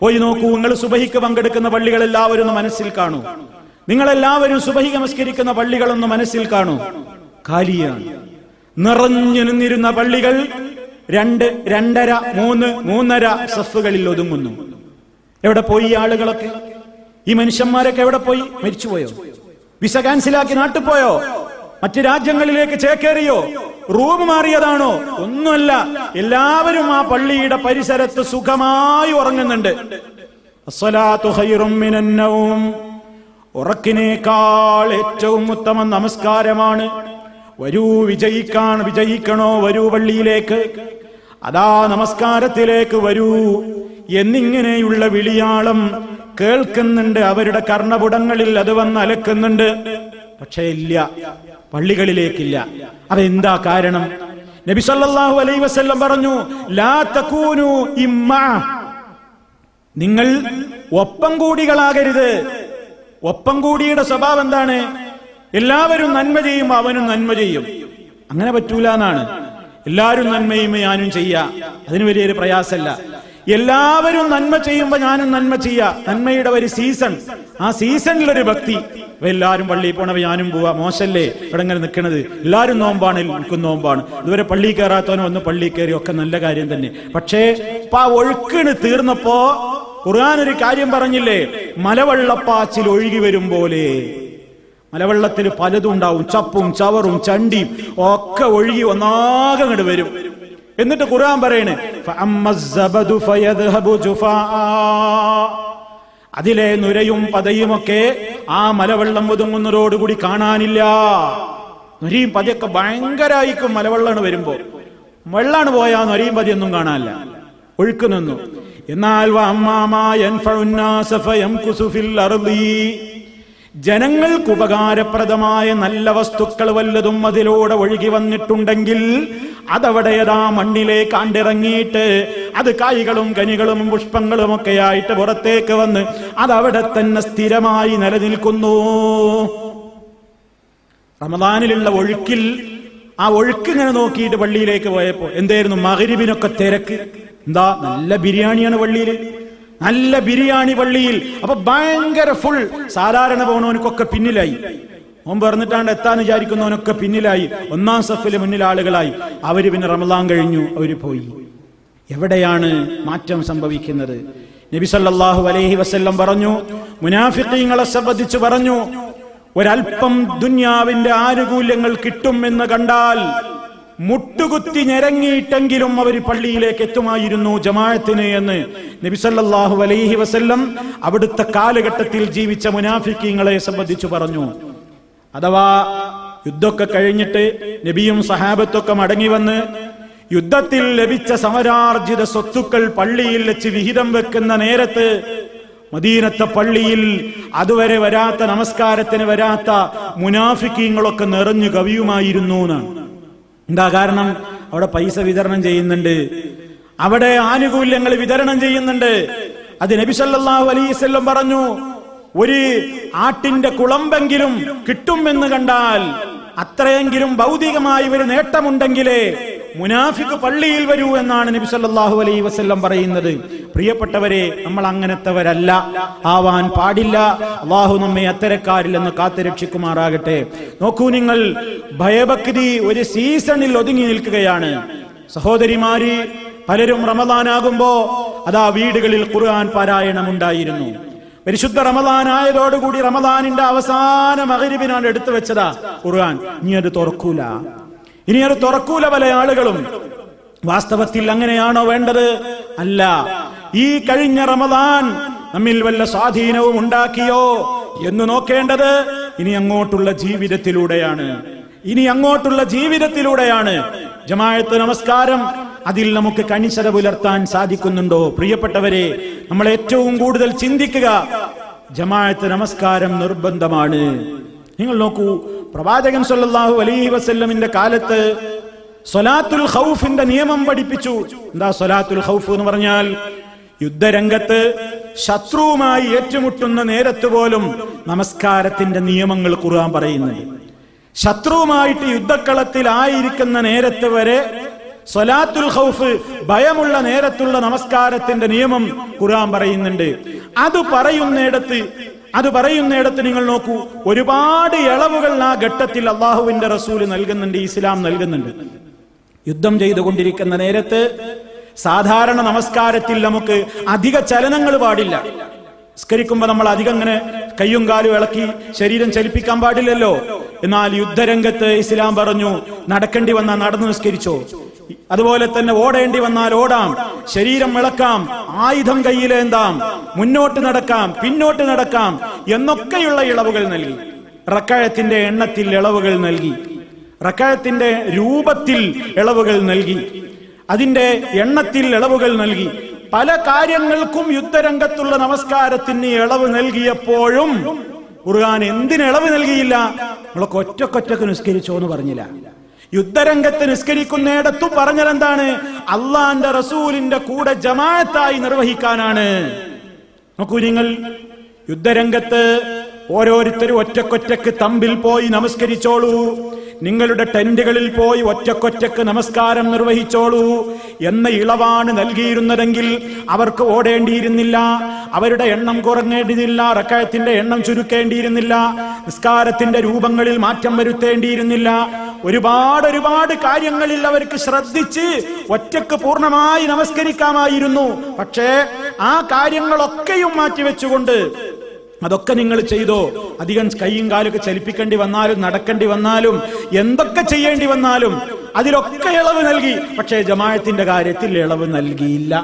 പോയി നോക്കൂ, നിങ്ങൾ സുബഹിക്ക് പങ്കെടുക്കുന്ന പള്ളികളെല്ലാവരും ഒന്ന് മനസ്സിൽ കാണൂ. നിങ്ങളെല്ലാവരും സുബഹി നമസ്കരിക്കുന്ന പള്ളികളൊന്ന് മനസ്സിൽ കാണൂ. കാലിയാണ്. നിറഞ്ഞു നിന്നിരുന്ന പള്ളികൾ 2, 2.5, 3, 3.5 സഫുകളിൽ ഒതുങ്ങുന്നു. എവിടെ പോയി ഈ ആളുകളൊക്കെ? ഈ മനുഷ്യന്മാരൊക്കെ എവിടെ പോയി? മരിച്ചുപോയോ? വിസ ക്യാൻസലാക്കി നാട്ടിൽ പോയോ? മറ്റു രാജ്യങ്ങളിലേക്ക് ചേക്കേറിയോ? റൂം മാറിയതാണോ? ഒന്നുമല്ല. എല്ലാവരും ആ പള്ളിയുടെ പരിസരത്ത് സുഖമായി ഉറങ്ങുന്നുണ്ട്. അസ്സലാത്തു ഖൈറും മിനൻ നൗം, ഉറക്കിനേക്കാൾ ഏറ്റവും ഉത്തമം നമസ്കാരമാണ്. വരൂ, വിജയിക്കണോ, വരൂ പള്ളിയിലേക്ക്, അതാ നമസ്കാരത്തിലേക്ക് വരൂ എന്നിങ്ങനെയുള്ള വിളിയാളം കേൾക്കുന്നുണ്ട്. അവരുടെ കർണപുടങ്ങളിൽ അത് വന്ന് അലക്കുന്നുണ്ട്. പക്ഷേ ഇല്ല, പള്ളികളിലേക്കില്ല. അതെന്താ കാരണം? നബി സല്ലല്ലാഹു അലൈഹി വസല്ലം പറഞ്ഞു, ലാ തകൂനു ഇമ്മ, നിങ്ങൾ ഒപ്പം കൂടികളാകരുത്. ഒപ്പം കൂടിയുടെ സ്വഭാവം എന്താണ്? എല്ലാവരും നന്മ ചെയ്യുമ്പോൾ അവനും നന്മ ചെയ്യും. അങ്ങനെ പറ്റൂല എന്നാണ്. എല്ലാവരും നന്മയും ഞാനും ചെയ്യാ, അതിന് വലിയൊരു പ്രയാസമല്ല. എല്ലാവരും നന്മ ചെയ്യുമ്പോ ഞാനും നന്മ ചെയ്യാ, നന്മയുടെ ഒരു സീസൺ. ആ സീസണിലൊരു ഭക്തി. എല്ലാവരും പള്ളിയിൽ പോണവ ഞാനും പോവാ, മോശല്ലേ ഇവിടെ ഇങ്ങനെ നിൽക്കണത്? എല്ലാവരും നോമ്പാണ്, എനിക്കും നോമ്പാണ്. ഇതുവരെ പള്ളി കയറാത്തവനോ ഒന്ന് പള്ളി കയറി, ഒക്കെ നല്ല കാര്യം തന്നെ. പക്ഷേ ഇപ്പൊ ആ ഒഴുക്കിന് തീർന്നപ്പോ ഖുർആൻ ഒരു കാര്യം പറഞ്ഞില്ലേ, മലവെള്ളപ്പാച്ചിൽ ഒഴുകി വരും പോലെ. മലവെള്ളത്തിൽ പലതും ഉണ്ടാവും, ചപ്പും ചവറും ചണ്ടിയും ഒക്കെ ഒഴുകി ഒന്നാകെ അങ്ങോട്ട് വരും. എന്നിട്ട് ഖുർആൻ പറയണേ, അതിലെ നുരയും പതയുമൊക്കെ ആ മലവെള്ളം ഒതുങ്ങുന്നതോടുകൂടി കാണാനില്ല. നുരയും പതയൊക്കെ ഭയങ്കരമായിരിക്കും മലവെള്ളമാണ് വരുമ്പോ. വെള്ളാണ് പോയാ നുരയും പതിയൊന്നും കാണാനില്ല, ഒഴുക്ക് നിന്നു. എന്നാൽ ജനങ്ങൾക്ക് ഉപകാരപ്രദമായ നല്ല വസ്തുക്കൾ വല്ലതും അതിലൂടെ ഒഴുകി വന്നിട്ടുണ്ടെങ്കിൽ അതവിടെ ആ മണ്ണിലേക്ക് ആണ്ടിറങ്ങിയിട്ട് അത് കായ്കളും കനികളും പുഷ്പങ്ങളും ഒക്കെ ആയിട്ട് പുറത്തേക്ക് വന്ന് അതവിടെ തന്നെ സ്ഥിരമായി നിലനിൽക്കുന്നു. റമദാനിലുള്ള ഒഴുക്കിൽ ആ ഒഴുക്ക് ഇങ്ങനെ നോക്കിയിട്ട് പള്ളിയിലേക്ക് പോയപ്പോ എന്തായിരുന്നു? മഗ്രിബിനൊക്കെ തിരക്ക്. എന്താ? നല്ല ബിരിയാണിയാണ് പള്ളിയിൽ, നല്ല ബിരിയാണി പള്ളിയിൽ. അപ്പൊ ഭയങ്കര ഫുൾ. സാധാരണ പോണവനക്കൊക്കെ പിന്നിലായി, ഓൻ പറഞ്ഞിട്ടാണ്ട് എത്താൻ വിചാരിക്കുന്നവനൊക്കെ പിന്നിലായി, ഒന്നാം സഫില് മുന്നിൽ ആളുകളായി. അവര് പിന്നെ റമദാൻ കഴിഞ്ഞു, അവര് പോയി. എവിടെയാണ് മാറ്റം സംഭവിക്കുന്നത്? നബി സല്ലല്ലാഹു അലൈഹി വസല്ലം പറഞ്ഞു, മുനാഫിഖീങ്ങളെ സംബന്ധിച്ച് പറഞ്ഞു, ഒരൽപ്പം ദുന്യാവിന്റെ ആനുകൂല്യങ്ങൾ കിട്ടുമെന്ന് കണ്ടാൽ മുട്ടുകുത്തി ഞെരങ്ങിയിട്ടെങ്കിലും അവർ പള്ളിയിലേക്ക് എത്തുമായിരുന്നു ജമാഅത്തിന് എന്ന് നബി സല്ലല്ലാഹു അലൈഹി വസല്ലം അവിടുത്തെ കാലഘട്ടത്തിൽ ജീവിച്ച മുനാഫിക്കീങ്ങളെ സംബന്ധിച്ചു പറഞ്ഞു. അഥവാ യുദ്ധമൊക്കെ കഴിഞ്ഞിട്ട് നബിയും സഹാബത്തൊക്കെ മടങ്ങി വന്ന് യുദ്ധത്തിൽ ലഭിച്ച സമരാർജിത സ്വത്തുക്കൾ പള്ളിയിൽ വെച്ച് വിഹിതം വെക്കുന്ന നേരത്ത് മദീനത്തെ പള്ളിയിൽ അതുവരെ വരാത്ത, നമസ്കാരത്തിന് വരാത്ത മുനാഫിക്കീങ്ങളൊക്കെ നിറഞ്ഞു കവിയുമായിരുന്നു എന്നാണ്. എന്താ കാരണം? അവിടെ പൈസ വിതരണം ചെയ്യുന്നുണ്ട്, അവിടെ ആനുകൂല്യങ്ങൾ വിതരണം ചെയ്യുന്നുണ്ട്. അത് നബി സല്ലല്ലാഹു അലൈഹി വസല്ലം പറഞ്ഞു, ഒരു ആട്ടിന്റെ കുളമ്പെങ്കിലും കിട്ടുമെന്ന് കണ്ടാൽ, അത്രയെങ്കിലും ഭൗതികമായി ഒരു നേട്ടമുണ്ടെങ്കിലേ മുനാഫിഖ് പള്ളിയിൽ വരൂ എന്നാണ് നബി സല്ലല്ലാഹു അലൈഹി വസല്ലം പറയുന്നത്. പ്രിയപ്പെട്ടവരെ, നമ്മൾ അങ്ങനത്തെവരല്ല, ആവാൻ പാടില്ല. അല്ലാഹു നമ്മെ അത്തരക്കാരിൽ നിന്ന് കാത്തുരക്ഷിക്കുമാറാകട്ടെ. നോക്കൂ നിങ്ങൾ, ഭയഭക്തി ഒരു സീസണിൽ ഒതുങ്ങി നിൽക്കുകയാണ്. സഹോദരിമാര് പലരും റമദാനാകുമ്പോ അതാ വീടുകളിൽ ഖുർആൻ പാരായണം ഉണ്ടായിരുന്നു. പരിശുദ്ധ റമദാൻ ആയതോടുകൂടി റമദാനിന്റെ അവസാന മഗ്രിബിനാണ് എടുത്തു വെച്ചതാ ഖുർആൻ. ഇനി അത് തുറക്കൂല, ഇനി അത് തുറക്കൂല പല ആളുകളും. വാസ്തവത്തിൽ അങ്ങനെയാണോ വേണ്ടത്? അല്ല. ഈ കഴിഞ്ഞ റമദാൻ നമ്മിൽ വല്ല സ്വാധീനവും ഉണ്ടാക്കിയോ എന്ന് നോക്കേണ്ടത് ഇനി അങ്ങോട്ടുള്ള ജീവിതത്തിലൂടെയാണ്. ഇനി അങ്ങോട്ടുള്ള ജീവിതത്തിലൂടെയാണ്. ജമാഅത്ത് നമസ്കാരം, അതിൽ നമുക്ക് കണിശത പുലർത്താൻ സാധിക്കുന്നുണ്ടോ? പ്രിയപ്പെട്ടവരെ, നമ്മൾ ഏറ്റവും കൂടുതൽ ചിന്തിക്കുക, ജമാഅത്ത് നമസ്കാരം നിർബന്ധമാണ്. നിങ്ങൾ നോക്കൂ, പ്രവാചകൻ സല്ലല്ലാഹു അലൈഹി വസല്ലമിന്റെ കാലത്ത് സ്വലാത്തുൽ ഖൗഫിന്റെ നിയമം പഠിപ്പിച്ചു. എന്താ സ്വലാത്തുൽ ഖൗഫ് എന്ന് പറഞ്ഞാൽ? യുദ്ധരംഗത്ത് ശത്രുവുമായി ഏറ്റുമുട്ടുന്ന നേരത്ത് പോലും നമസ്കാരത്തിന്റെ നിയമങ്ങൾ ഖുർആൻ പറയുന്നുണ്ട്. ശത്രുവുമായിട്ട് യുദ്ധക്കളത്തിലായിരിക്കുന്ന നേരത്ത് വരെ സ്വലാത്തുൽ ഖൗഫ്, ഭയമുള്ള നേരത്തുള്ള നമസ്കാരത്തിന്റെ നിയമം ഖുർആൻ പറയുന്നുണ്ട്. അത് പറയുന്നിടത്ത് നിങ്ങൾ നോക്കൂ, ഒരുപാട് ഇളവുകൾ ആ ഘട്ടത്തിൽ അള്ളാഹുവിന്റെ റസൂല് നൽകുന്നുണ്ട്, ഇസ്ലാം നൽകുന്നുണ്ട്. യുദ്ധം ചെയ്തുകൊണ്ടിരിക്കുന്ന നേരത്ത് സാധാരണ നമസ്കാരത്തിൽ നമുക്ക് അധിക ചലനങ്ങൾ പാടില്ല. നിസ്കരിക്കുമ്പോ നമ്മൾ അധികം ഇങ്ങനെ കയ്യും കാലും ഇളക്കി ശരീരം ചലിപ്പിക്കാൻ പാടില്ലല്ലോ. എന്നാൽ യുദ്ധരംഗത്ത് ഇസ്ലാം പറഞ്ഞു, നടക്കേണ്ടി വന്നാൽ നടന്നു നിസ്കരിച്ചോ, അതുപോലെ തന്നെ ഓടേണ്ടി വന്നാൽ ഓടാം, ശരീരം ഇളക്കാം, ആയുധം കയ്യിലേന്താം, മുന്നോട്ട് നടക്കാം, പിന്നോട്ട് നടക്കാം എന്നൊക്കെയുള്ള ഇളവുകൾ നൽകി. റക്അത്തിന്റെ എണ്ണത്തിൽ ഇളവുകൾ നൽകി, റക്അത്തിന്റെ രൂപത്തിൽ ഇളവുകൾ നൽകി, അതിന്റെ എണ്ണത്തിൽ ഇളവുകൾ നൽകി. പല കാര്യങ്ങൾക്കും യുദ്ധരംഗത്തുള്ള നമസ്കാരത്തിന് ഇളവ് നൽകിയപ്പോഴും ഖുർആൻ എന്തിന് ഇളവ് നൽകിയില്ല? നമ്മളൊക്കെ ഒറ്റക്കൊറ്റക്ക് നിസ്കരിച്ചോ എന്ന് പറഞ്ഞില്ല. യുദ്ധരംഗത്ത് നിസ്കരിക്കുന്നിടത്തും പറഞ്ഞത് എന്താണ്? അള്ളാന്റെ റസൂലിന്റെ കൂടെ ജമാഅത്തായി നിർവഹിക്കാനാണ്. നോക്കൂ നിങ്ങൾ, യുദ്ധരംഗത്ത് ഓരോരുത്തരും ഒറ്റക്കൊറ്റക്ക് തമ്പിൽ പോയി നമസ്കരിച്ചോളൂ, നിങ്ങളുടെ ടെന്റുകളിൽ പോയി ഒറ്റക്കൊറ്റക്ക് നമസ്കാരം നിർവഹിച്ചോളൂ എന്ന ഇളവാണ് നൽകിയിരുന്നതെങ്കിൽ അവർക്ക് ഓടേണ്ടിയിരുന്നില്ല, അവരുടെ എണ്ണം കുറഞ്ഞേണ്ടിയിരുന്നില്ല, റക്അത്തിന്റെ എണ്ണം ചുരുക്കേണ്ടിയിരുന്നില്ല, നിസ്കാരത്തിന്റെ രൂപങ്ങളിൽ മാറ്റം വരുത്തേണ്ടിയിരുന്നില്ല. ഒരുപാട് കാര്യങ്ങളിൽ അവർക്ക് ശ്രദ്ധിച്ച് ഒറ്റക്ക് പൂർണ്ണമായി നമസ്കരിക്കാമായിരുന്നു. പക്ഷേ ആ കാര്യങ്ങളൊക്കെയും മാറ്റിവെച്ചുകൊണ്ട് അതൊക്കെ നിങ്ങൾ ചെയ്തോ, അധികം കൈയും കാലൊക്കെ ചലിപ്പിക്കേണ്ടി വന്നാലും നടക്കേണ്ടി വന്നാലും എന്തൊക്കെ ചെയ്യേണ്ടി വന്നാലും അതിലൊക്കെ ഇളവ് നൽകി. പക്ഷേ ജമാഅത്തിന്റെ കാര്യത്തിൽ ഇളവ് നൽകിയില്ല.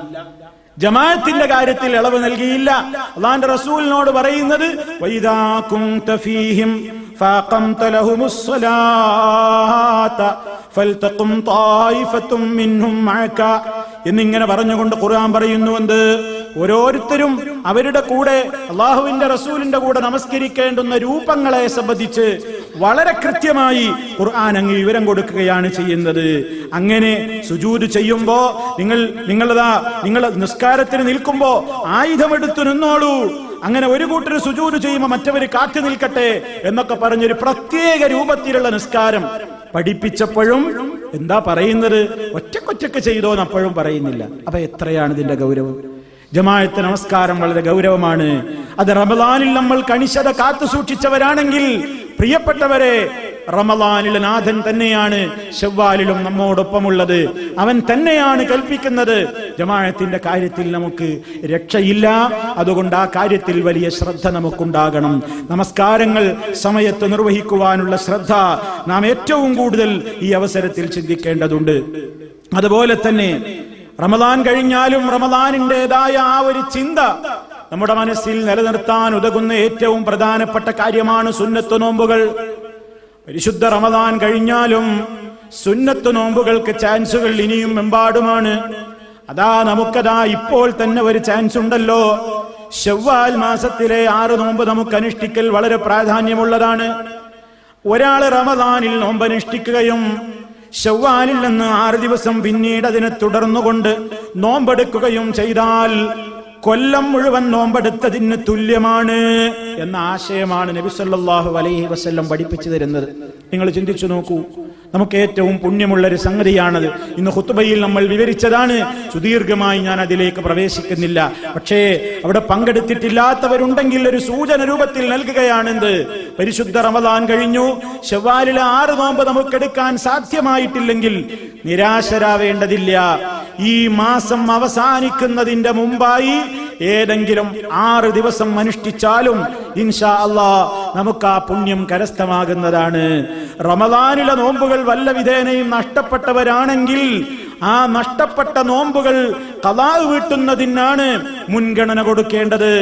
ജമാഅത്തിന്റെ കാര്യത്തിൽ ഇളവ് നൽകിയില്ല. അല്ലാഹുവിന്റെ റസൂലിനോട് പറയുന്നത് വൈദാ കുൻത ഫീഹിം ഫഖംത ലഹുമുസ് സ്വലാത്ത ഫൽതഖും ത്വായിഫത്തും മിൻഹും മഅക എന്നിങ്ങനെ പറഞ്ഞുകൊണ്ട് ഖുർആൻ പറയുന്നു. എന്ത്? ഓരോരുത്തരും അവരുടെ കൂടെ അള്ളാഹുവിന്റെ റസൂലിന്റെ കൂടെ നമസ്കരിക്കേണ്ടുന്ന രൂപങ്ങളെ സംബന്ധിച്ച് വളരെ കൃത്യമായി ഖുർആൻ അങ്ങ് വിവരം കൊടുക്കുകയാണ് ചെയ്യുന്നത്. അങ്ങനെ സുജൂദ് ചെയ്യുമ്പോ നിങ്ങൾ നിസ്കാരത്തിന് നിൽക്കുമ്പോ ആയുധമെടുത്തു നിന്നോളൂ, അങ്ങനെ ഒരു കൂട്ടർ സുജൂദ് ചെയ്യുമ്പോൾ മറ്റവര് കാത്തു നിൽക്കട്ടെ എന്നൊക്കെ പറഞ്ഞൊരു പ്രത്യേക രൂപത്തിലുള്ള നിസ്കാരം പഠിപ്പിച്ചപ്പോഴും എന്താ പറയുന്നത്? ഒറ്റക്കൊറ്റക്ക് ചെയ്തോന്ന് അപ്പോഴും പറയുന്നില്ല. അപ്പൊ എത്രയാണ് ഇതിന്റെ ഗൗരവം? ജമാഅത്ത് നമസ്കാരം വളരെ ഗൗരവമാണ്. അത് റമളാനിൽ നമ്മൾ കണിശത കാത്തു സൂക്ഷിച്ചവരാണെങ്കിൽ പ്രിയപ്പെട്ടവരെ, റമളാനിലെ നാഥൻ തന്നെയാണ് ശവ്വാലിലും നമ്മോടൊപ്പമുള്ളത്. അവൻ തന്നെയാണ് കൽപ്പിക്കുന്നത്. ജമാഅത്തിന്റെ കാര്യത്തിൽ നമുക്ക് രക്ഷയില്ല. അതുകൊണ്ട് ആ കാര്യത്തിൽ വലിയ ശ്രദ്ധ നമുക്കുണ്ടാകണം. നമസ്കാരങ്ങൾ സമയത്ത് നിർവഹിക്കുവാനുള്ള ശ്രദ്ധ നാം ഏറ്റവും കൂടുതൽ ഈ അവസരത്തിൽ ചിന്തിക്കേണ്ടതുണ്ട്. അതുപോലെ തന്നെ റമളാൻ കഴിഞ്ഞാലും റമളാനിന്റേതായ ആ ഒരു ചിന്ത നമ്മുടെ മനസ്സിൽ നിലനിർത്താൻ ഉതകുന്ന ഏറ്റവും പ്രധാനപ്പെട്ട കാര്യമാണ് സുന്നത്ത് നോമ്പുകൾ. പരിശുദ്ധ റമളാൻ കഴിഞ്ഞാലും സുന്നത്ത് നോമ്പുകൾക്ക് ചാൻസുകൾ ഇനിയും എമ്പാടുമാണ്. നമുക്കതാ ഇപ്പോൾ തന്നെ ഒരു ചാൻസ് ഉണ്ടല്ലോ. ശവ്വാൽ മാസത്തിലെ 6 നോമ്പ് നമുക്ക് അനുഷ്ഠിക്കൽ വളരെ പ്രാധാന്യമുള്ളതാണ്. ഒരാള് റമളാനിൽ നോമ്പനുഷ്ഠിക്കുകയും ശവ്വാലിൽ നിന്ന് 6 ദിവസം പിന്നീട് അതിനെ തുടർന്നുകൊണ്ട് നോമ്പെടുക്കുകയും ചെയ്താൽ കൊല്ലം മുഴുവൻ നോമ്പെടുത്തതിന് തുല്യമാണ് എന്ന ആശയമാണ് നബി സല്ലല്ലാഹു അലൈഹി വസല്ലം പഠിപ്പിച്ചു തരുന്നത്. നിങ്ങൾ ചിന്തിച്ചു നോക്കൂ, നമുക്ക് ഏറ്റവും പുണ്യമുള്ളൊരു സംഗതിയാണത്. ഇന്ന് ഖുത്ബയിൽ നമ്മൾ വിവരിച്ചതാണ്. സുദീർഘമായി ഞാൻ അതിലേക്ക് പ്രവേശിക്കുന്നില്ല. പക്ഷേ അവിടെ പങ്കെടുത്തിട്ടില്ലാത്തവരുണ്ടെങ്കിൽ ഒരു സൂചന രൂപത്തിൽ നൽകുകയാണെന്ത്? പരിശുദ്ധ റമളാൻ കഴിഞ്ഞു, ശവ്വാലിലെ 6 നോമ്പ് നമുക്കെടുക്കാൻ സാധ്യമായിട്ടില്ലെങ്കിൽ നിരാശരാവേണ്ടതില്ല. ഈ മാസം അവസാനിക്കുന്നതിന്റെ മുമ്പായി ഏതെങ്കിലും 6 ദിവസം അനുഷ്ഠിച്ചാലും ഇൻഷാ അല്ലാഹ് നമുക്ക് ആ പുണ്യം കരസ്ഥമാകുന്നതാണ്. റമളാനിലെ നോമ്പുകൾ വല്ല വിധേനയും നഷ്ടപ്പെട്ടവരാണെങ്കിൽ ആ നഷ്ടപ്പെട്ട നോമ്പുകൾ ഖളാ വീട്ടുന്നതിനാണ് മുൻഗണന കൊടുക്കേണ്ടത്.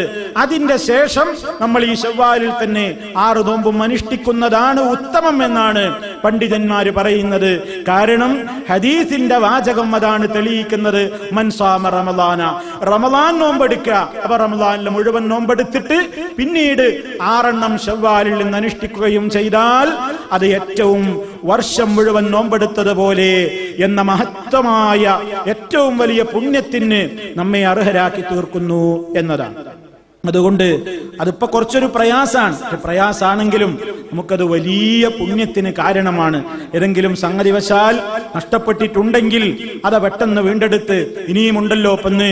അതിന്റെ ശേഷം നമ്മൾ ഈ ശവ്വാലിൽ തന്നെ 6 നോമ്പും അനുഷ്ഠിക്കുന്നതാണ് ഉത്തമം എന്നാണ് പണ്ഡിതന്മാര് പറയുന്നത്. കാരണം ഹദീസിന്റെ വാചകം അതാണ് തെളിയിക്കുന്നത്. മൻ സാമ റമളാന, റമളാൻ നോമ്പെടുക്കുക. അപ്പൊ റമളാനിലെ മുഴുവൻ നോമ്പെടുത്തിട്ട് പിന്നീട് 6 ശവ്വാലിൽ നിന്ന് അനുഷ്ഠിക്കുകയും ചെയ്താൽ അത് ഏറ്റവും വർഷം മുഴുവൻ നോമ്പെടുത്തതുപോലെ എന്ന മഹത്വമായ ഏറ്റവും വലിയ പുണ്യത്തിന് നമ്മെ അർഹരാക്കി തീർക്കുന്നു എന്നതാണ്. അതുകൊണ്ട് അതിപ്പോ കുറച്ചൊരു പ്രയാസാണെങ്കിലും നമുക്കത് വലിയ പുണ്യത്തിന് കാരണമാണ്. ഏതെങ്കിലും സംഗതിവശാൽ നഷ്ടപ്പെട്ടിട്ടുണ്ടെങ്കിൽ അത് പെട്ടെന്ന് വീണ്ടെടുത്ത് ഇനിയുമുണ്ടല്ലോ. ഇപ്പൊന്ന്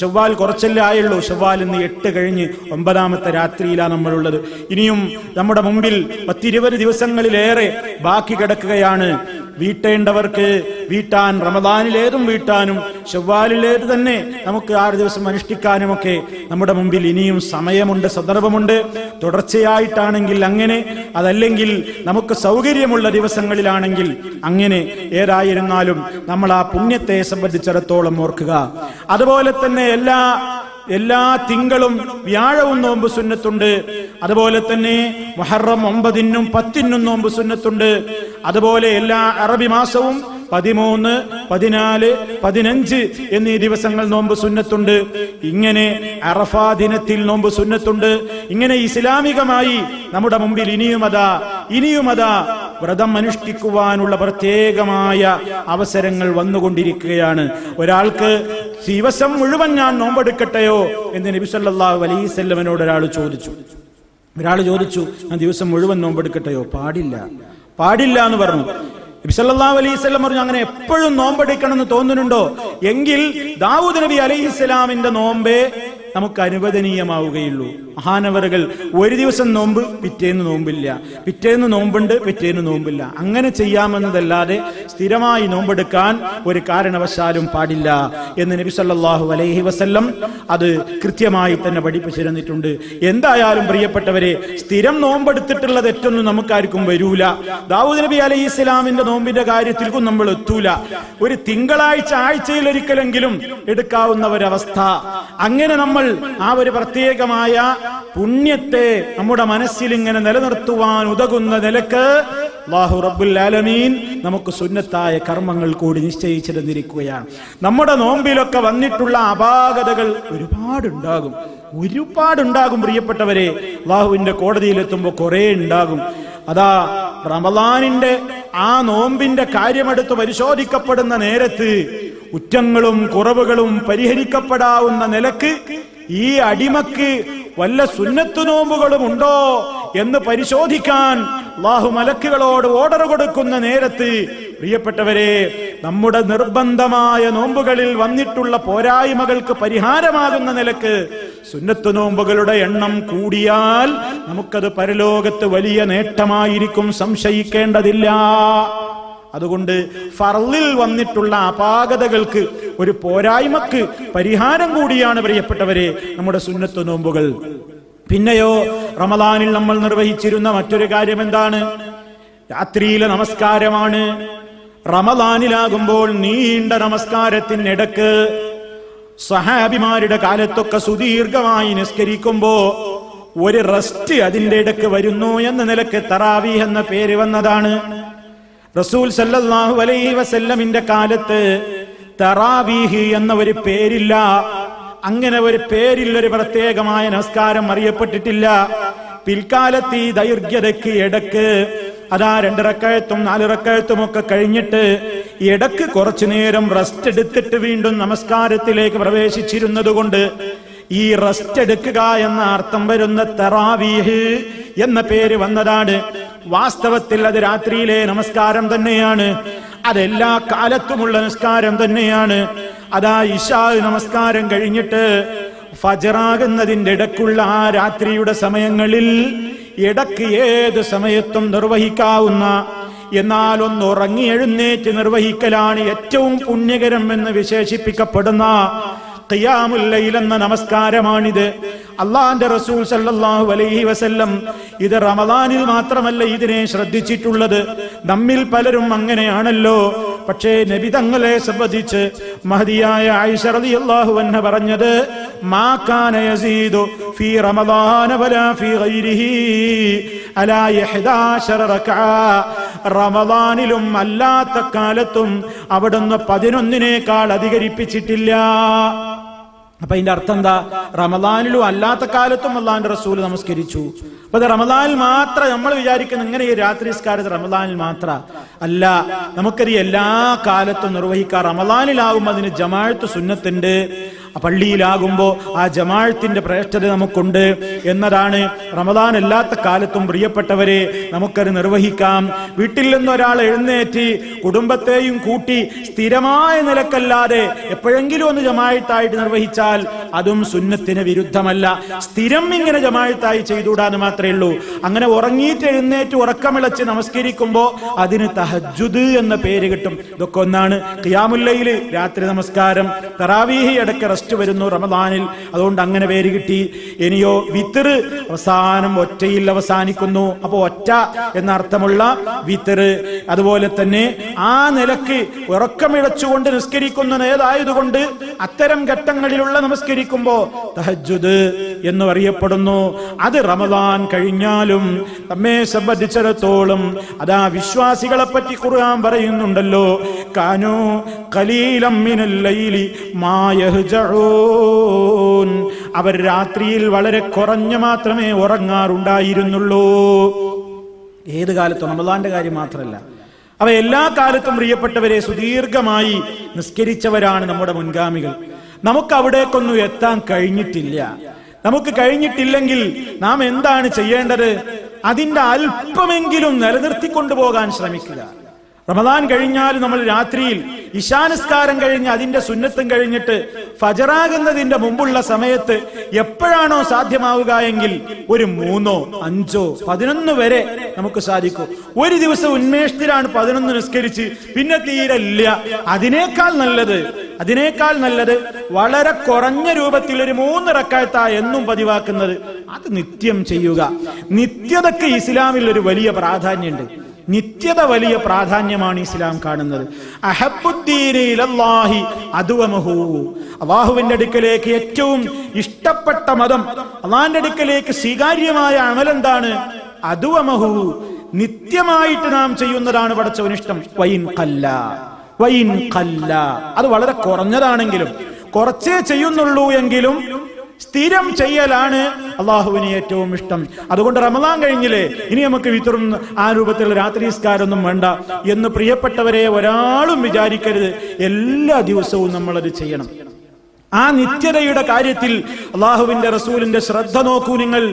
ശവ്വാൽ കുറച്ചല്ലേ ആയുള്ളൂ. ശവ്വാൽ ഇന്ന് 8 കഴിഞ്ഞ് 9ാമത്തെ രാത്രിയിലാണ് നമ്മളുള്ളത്. ഇനിയും നമ്മുടെ മുമ്പിൽ 10-20 ദിവസങ്ങളിലേറെ ബാക്കി കിടക്കുകയാണ്. വീട്ടേണ്ടവർക്ക് വീട്ടാൻ, റമളാനിലേതും വീട്ടാനും ശവ്വാലിലേത് തന്നെ നമുക്ക് 6 ദിവസം അനുഷ്ഠിക്കാനുമൊക്കെ നമ്മുടെ മുമ്പിൽ ഇനിയും സമയമുണ്ട്, സന്ദർഭമുണ്ട്. തുടർച്ചയായിട്ടാണെങ്കിൽ അങ്ങനെ, അതല്ലെങ്കിൽ നമുക്ക് സൗകര്യമുള്ള ദിവസങ്ങളിലാണെങ്കിൽ അങ്ങനെ. ഏതായിരുന്നാലും നമ്മൾ ആ പുണ്യത്തെ സംബന്ധിച്ചിടത്തോളം ഓർക്കുക. അതുപോലെ തന്നെ എല്ലാ തിങ്കളും വ്യാഴവും നോമ്പ് സുന്നത്തുണ്ട്. അതുപോലെ തന്നെ മുഹറം 9-നും 10-നും നോമ്പ് സുന്നത്തുണ്ട്. അതുപോലെ എല്ലാ അറബി മാസവും 13, 14, 15 എന്നീ ദിവസങ്ങൾ നോമ്പ് സുന്നത്തുണ്ട്. ഇങ്ങനെ അറഫാ ദിനത്തിൽ നോമ്പ് സുന്നത്തുണ്ട്. ഇങ്ങനെ ഇസ്ലാമികമായി നമ്മുടെ മുമ്പിൽ ഇനിയുമതാ വ്രതം അനുഷ്ഠിക്കുവാനുള്ള പ്രത്യേകമായ അവസരങ്ങൾ വന്നുകൊണ്ടിരിക്കുകയാണ്. ഒരാൾക്ക് ദിവസം മുഴുവൻ ഞാൻ നോമ്പെടുക്കട്ടെയോ എന്ന് നബി സല്ലല്ലാഹു അലൈഹി വസല്ലമയോട് ഒരാൾ ചോദിച്ചു. ഒരാൾ ചോദിച്ചു, ഞാൻ ദിവസം മുഴുവൻ നോമ്പെടുക്കട്ടെയോ? പാടില്ല എന്ന് പറഞ്ഞു. നബി സല്ലല്ലാഹു അലൈഹി വസല്ലം പറഞ്ഞു, അങ്ങനെ എപ്പോഴും നോമ്പെടുക്കണമെന്ന് തോന്നുന്നുണ്ടോ എങ്കിൽ ദാവൂദ് നബി അലൈഹിസ്സലാമിന്റെ നോമ്പേ നമുക്ക് അനുവദനീയമാവുകയുള്ളൂ. മഹാനവറുകൾ ഒരു ദിവസം നോമ്പ്, പിറ്റേന്ന് നോമ്പില്ല, പിറ്റേന്ന് നോമ്പുണ്ട്, പിറ്റേന്ന് നോമ്പില്ല, അങ്ങനെ ചെയ്യാമെന്നതല്ലാതെ സ്ഥിരമായി നോമ്പെടുക്കാൻ ഒരു കാരണവശാലും പാടില്ല എന്ന് നബി സല്ലല്ലാഹു അലൈഹി വസല്ലം അത് കൃത്യമായി തന്നെ പഠിപ്പിച്ചിരുന്നിട്ടുണ്ട്. എന്തായാലും പ്രിയപ്പെട്ടവരെ, സ്ഥിരം നോമ്പെടുത്തിട്ടുള്ള തെറ്റൊന്നും നമുക്കാർക്കും വരൂല. ദാവൂദ് നബി അലൈഹി ഇസ്ലാമിന്റെ നോമ്പിന്റെ കാര്യത്തിൽക്കും നമ്മൾ എത്തൂല. ഒരു തിങ്കളാഴ്ച ആഴ്ചയിൽ ഒരിക്കലെങ്കിലും എടുക്കാവുന്ന ഒരവസ്ഥ. അങ്ങനെ നമ്മൾ ആ ഒരു പ്രത്യേകമായ പുണ്യത്തെ നമ്മുടെ മനസ്സിൽ ഇങ്ങനെ നിലനിർത്തുവാൻ ഉതകുന്ന നിലക്ക് അല്ലാഹു റബ്ബുൽ ആലമീൻ നമുക്ക് സുന്നത്തായ കർമ്മങ്ങൾ കൂടി നിശ്ചയിച്ചിരുന്നിരിക്കുകയാണ്. നമ്മുടെ നോമ്പിലൊക്കെ വന്നിട്ടുള്ള അപാകതകൾ ഒരുപാടുണ്ടാകും പ്രിയപ്പെട്ടവരെ. അല്ലാഹുവിന്റെ കോടതിയിലെത്തുമ്പോൾ കുറെ ഉണ്ടാകും. അതാ റമളാനിന്റെ ആ നോമ്പിന്റെ കാര്യമെടുത്ത് പരിശോധിക്കപ്പെടുന്ന നേരത്ത് കുറ്റങ്ങളും കുറവുകളും പരിഹരിക്കപ്പെടാവുന്ന നിലക്ക് ഈ അടിമക്ക് വല്ല സുന്നത്തു നോമ്പുകളും ഉണ്ടോ എന്ന് പരിശോധിക്കാൻ അല്ലാഹു മലക്കുകളോട് ഓർഡർ കൊടുക്കുന്ന നേരത്ത് പ്രിയപ്പെട്ടവരെ, നമ്മുടെ നിർബന്ധമായ നോമ്പുകളിൽ വന്നിട്ടുള്ള പോരായ്മകൾക്ക് പരിഹാരമാകുന്ന നിലക്ക് സുന്നത്തു നോമ്പുകളുടെ എണ്ണം കൂടിയാൽ നമുക്കത് പരലോകത്ത് വലിയ നേട്ടമായിരിക്കും, സംശയിക്കേണ്ടതില്ല. അതുകൊണ്ട് ഫർളിൽ വന്നിട്ടുള്ള അപാകതകൾക്ക്, ഒരു പോരായ്മക്ക് പരിഹാരം കൂടിയാണ് പ്രിയപ്പെട്ടവരെ നമ്മുടെ സുന്നത്തു നോമ്പുകൾ. പിന്നെയോ റമളാനിൽ നമ്മൾ നിർവഹിച്ചിരുന്ന മറ്റൊരു കാര്യം എന്താണ്? രാത്രിയിലെ നമസ്കാരമാണ്. റമളാനിലാകുമ്പോൾ നീണ്ട നമസ്കാരത്തിനിടക്ക് സഹാബിമാരുടെ കാലത്തൊക്കെ സുദീർഘമായി നിസ്കരിക്കുമ്പോ ഒരു റെസ്റ്റ് അതിന്റെ ഇടക്ക് വരുന്നു എന്ന നിലക്ക് തറാവീഹ് എന്ന പേര് വന്നതാണ്. റസൂൽ സല്ലല്ലാഹു അലൈഹി വസല്ലമിന്റെ കാലത്ത് തറാവീഹ് എന്ന ഒരു പേരില്ല. അങ്ങനെ ഒരു പേരിൽ ഒരു പ്രത്യേകമായ നമസ്കാരം അറിയപ്പെട്ടിട്ടില്ല. പിൽക്കാലത്ത് ഈ ദൈർഘ്യതയ്ക്ക് ഇടക്ക് അതാ 2 റക്അത്തും 4 റക്അത്തും ഒക്കെ കഴിഞ്ഞിട്ട് ഇടക്ക് കുറച്ചു നേരം റെസ്റ്റ് എടുത്തിട്ട് വീണ്ടും നമസ്കാരത്തിലേക്ക് പ്രവേശിച്ചിരുന്നത് കൊണ്ട് ഈ റെസ്റ്റ് എടുക്കുക എന്ന അർത്ഥം വരുന്ന തറാവീഹ് എന്ന പേര് വന്നതാണ്. വാസ്തവത്തിൽ അത് രാത്രിയിലെ നമസ്കാരം തന്നെയാണ്. അതെല്ലാ കാലത്തുമുള്ള നിസ്കാരം തന്നെയാണ്. അതാ ഇശാ നമസ്കാരം കഴിഞ്ഞിട്ട് ഫജ്റാകുന്നതിന്റെ ഇടക്കുള്ള ആ രാത്രിയുടെ സമയങ്ങളിൽ ഇടക്ക് ഏത് സമയത്തും നിർവഹിക്കാവുന്ന, എന്നാൽ ഒന്ന് ഉറങ്ങി എഴുന്നേറ്റ് നിർവഹിക്കലാണ് ഏറ്റവും പുണ്യകരം എന്ന് വിശേഷിപ്പിക്കപ്പെടുന്ന ഖിയാമുൽ ലൈൽ എന്ന നമസ്കാരമാണിത്. അള്ളാന്റെ റസൂൽ സല്ലല്ലാഹു അലൈഹി വസല്ലം ഇത് റമളാനിൽ മാത്രമല്ല ഇതിനെ ശ്രദ്ധിച്ചിട്ടുള്ളത്. നമ്മിൽ പലരും അങ്ങനെയാണല്ലോ. പക്ഷേ നബി തങ്ങളെ സംബന്ധിച്ച് മഹദിയായ ആയിഷ റളിയല്ലാഹു അൻഹ പറഞ്ഞത്, മാ കാന യസീദു ഫീ റമളാന വലാ ഫീ ഗൈരിഹി അലാ 11 റക്അ. റമളാനിലും അല്ലാത്ത കാലത്തും അവിടുന്ന് 11നേക്കാൾ അധികരിപ്പിച്ചിട്ടില്ല. അപ്പൊ അതിന്റെ അർത്ഥം എന്താ? റമളാനിലും അല്ലാത്ത കാലത്തും അല്ലാഹുവിന്റെ റസൂൽ നമസ്കരിച്ചു. അപ്പൊ അത് റമളാനിൽ മാത്രം നമ്മൾ വിചാരിക്കുന്ന ഇങ്ങനെ ഈ രാത്രി നിസ്കാരത്തിൽ റമളാനിൽ മാത്ര അല്ല, നമുക്കത് എല്ലാ കാലത്തും നിർവഹിക്കാം. റമളാനിലാകുമ്പോൾ അതിന് ജമാഅത്ത് സുന്നത്തുണ്ട്, പള്ളിയിലാകുമ്പോ ആ ജമാഅത്തിന്റെ ശ്രേഷ്ഠത നമുക്കുണ്ട് എന്നതാണ്. റമളാൻ അല്ലാത്ത കാലത്തും പ്രിയപ്പെട്ടവരെ നമുക്കത് നിർവഹിക്കാം. വീട്ടിൽ നിന്ന് ഒരാൾ എഴുന്നേറ്റ് കുടുംബത്തെയും കൂട്ടി സ്ഥിരമായ നിലക്കല്ലാതെ എപ്പോഴെങ്കിലും ഒന്ന് ജമാഅത്തായിട്ട് നിർവഹിച്ചാൽ അതും സുന്നത്തിന് വിരുദ്ധമല്ല. സ്ഥിരം ഇങ്ങനെ ജമാഅത്തായി ചെയ്തുകൂടാന്ന് മാത്രമേ ഉള്ളൂ. അങ്ങനെ ഉറങ്ങിയിട്ട് എഴുന്നേറ്റ് ഉറക്കമിളച്ച് നമസ്കരിക്കുമ്പോ അതിന് തഹജ്ജുദ് എന്ന പേര് കിട്ടും. ഇതൊക്കെ ഒന്നാണ്. ഖിയാമുൽ ലൈൽ രാത്രി നമസ്കാരം, തറാവീഹ് ഇടയ്ക്ക് റെസ്റ്റ് വരുന്നു റമളാനിൽ, അതുകൊണ്ട് അങ്ങനെ പേര് കിട്ടി. ഇനിയോ വിത്ർ അവസാനം ഒറ്റയിൽ അവസാനിക്കുന്നു, അപ്പൊ ഒറ്റ എന്ന അർത്ഥമുള്ള വിത്ർ. അതുപോലെ തന്നെ ആ നിലക്ക് ഉറക്കമിഴച്ചുകൊണ്ട് നിസ്കരിക്കുന്നതായതുകൊണ്ട് അത്തരം ഘട്ടങ്ങളിലുള്ള നമസ്കരിക്കുമ്പോ തഹജ്ജുദ് എന്ന് അറിയപ്പെടുന്നു. അത് റമളാൻ കഴിഞ്ഞാലും നമ്മെ സംബന്ധിച്ചിടത്തോളം അതാ വിശ്വാസികളെ പറ്റി ഖുർആൻ പറയുന്നുണ്ടല്ലോ, കാനൂ ഖലീലം മിനൽ ലൈലി മാ യഹ്ജഊൻ. അവർ രാത്രിയിൽ വളരെ കുറഞ്ഞു മാത്രമേ ഉറങ്ങാറുണ്ടായിരുന്നുള്ളൂ. ഏത് കാലത്തും, റമളാന്റെ കാര്യം മാത്രമല്ല. അവ എല്ലാ കാലത്തും പ്രിയപ്പെട്ടവരെ സുദീർഘമായി നിസ്കരിച്ചവരാണ് നമ്മുടെ മുൻഗാമികൾ. നമുക്ക് അവിടേക്കൊന്നും എത്താൻ കഴിഞ്ഞിട്ടില്ല. നമുക്ക് കഴിഞ്ഞിട്ടില്ലെങ്കിൽ നാം എന്താണ് ചെയ്യേണ്ടത്? അതിന്റെ അല്പമെങ്കിലും നിലനിർത്തിക്കൊണ്ടുപോകാൻ ശ്രമിക്കുക. റമദാൻ കഴിഞ്ഞാൽ നമ്മൾ രാത്രിയിൽ ഇശാനിസ്കാരം കഴിഞ്ഞ് അതിന്റെ സുന്നത്തും കഴിഞ്ഞിട്ട് ഫജറാകുന്നതിന്റെ മുമ്പുള്ള സമയത്ത് എപ്പോഴാണോ സാധ്യമാവുക എങ്കിൽ ഒരു 3, 5, 11 വരെ നമുക്ക് സാധിക്കും. ഒരു ദിവസം ഉന്മേഷത്തിലാണ് 11 നിസ്കരിച്ച് പിന്നെ തീരല്ല. അതിനേക്കാൾ നല്ലത് വളരെ കുറഞ്ഞ രൂപത്തിൽ ഒരു 3 റക്അത്ത് എന്നും പതിവാക്കുന്നത്. അത് നിത്യം ചെയ്യുക. നിത്യതയ്ക്ക് ഇസ്ലാമിൽ ഒരു വലിയ പ്രാധാന്യമുണ്ട്. നിത്യത വലിയ പ്രാധാന്യമാണ് ഇസ്ലാം കാണുന്നത്. അഹബ്ബുദ്ദീനി ഇലല്ലാഹി അദ്വമഹു. അല്ലാഹുവിന്റെ അടുക്കലേക്ക് ഏറ്റവും ഇഷ്ടപ്പെട്ട മതം, അല്ലാഹുവിന്റെ അടുക്കലേക്ക് സ്വീകാര്യമായ അമൽ എന്താണ്? അദ്വമഹു, നിത്യമായിട്ട് നാം ചെയ്യുന്നതാണ് പടച്ചവനിഷ്ടം. വൈൻ ഖല്ല, അത് വളരെ കുറഞ്ഞതാണെങ്കിലും, കുറച്ചേ ചെയ്യുന്നുള്ളൂ എങ്കിലും സ്ഥിരം ചെയ്യലാണ് അള്ളാഹുവിന് ഏറ്റവും ഇഷ്ടം. അതുകൊണ്ട് റമദാൻ കഴിഞ്ഞില്ലേ, ഇനി നമുക്ക് വിത്തറും ആ രൂപത്തിലുള്ള രാത്രി നിസ്കാരമൊന്നും വേണ്ട എന്ന് പ്രിയപ്പെട്ടവരെ ഒരാളും വിചാരിക്കരുത്. എല്ലാ ദിവസവും നമ്മളത് ചെയ്യണം. ആ നിത്യതയുടെ കാര്യത്തിൽ അള്ളാഹുവിന്റെ റസൂലിന്റെ ശ്രദ്ധ നോക്കൂ നിങ്ങൾ.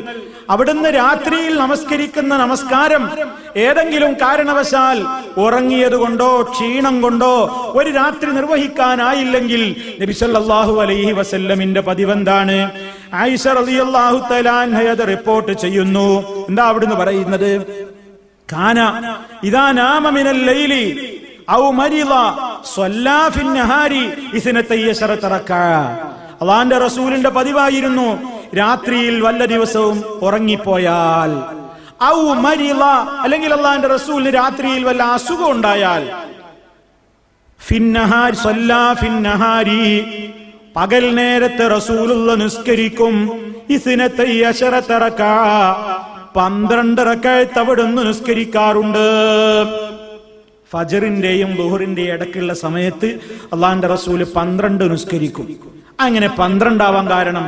അവിടുന്ന് രാത്രിയിൽ നമസ്കരിക്കുന്ന നമസ്കാരം ഏതെങ്കിലും കാരണവശാൽ ഉറങ്ങിയത് കൊണ്ടോ ക്ഷീണം കൊണ്ടോ ഒരു രാത്രി നിർവഹിക്കാനായില്ലെങ്കിൽ നബി സല്ലല്ലാഹു അലൈഹി വസല്ലമിന്റെ പതിവെന്താണ്? ആയിഷ റളിയല്ലാഹു തആല അൻഹ റിപ്പോർട്ട് ചെയ്യുന്നു. എന്താ അവിടുന്ന് പറയുന്നത്? കാന ഇദാ നാമ മിനൽ ലൈലി ഔ മരിള സ്വല്ലാ ഫിൻ നഹാരി 12 റക്അ. അല്ലാഹുവിന്റെ റസൂലിന്റെ പതിവായിരുന്നു രാത്രിയിൽ വല്ല ദിവസവും ഉറങ്ങിപ്പോയാൽ, ഔ മരിള, അല്ലെങ്കിൽ അല്ലാഹുവിന്റെ റസൂലിന് രാത്രിയിൽ വല്ല അസുഖം ഉണ്ടായാൽ, ഫിന്നഹാരി സ്വല്ലാ ഫിന്നഹാരി, പകൽ നേരത്തെ റസൂലുള്ള നിസ്കരിക്കും 12 റക്അ, 12 റക്അത്ത് അവിടുന്ന് നിസ്കരിക്കാറുണ്ട്. ഫജറിന്റെയും ദുഹറിന്റെയും ഇടയ്ക്കുള്ള സമയത്ത് അള്ളാഹിന്റെ റസൂല് 12 നിസ്കരിക്കും. അങ്ങനെ 12 ആവാൻ കാരണം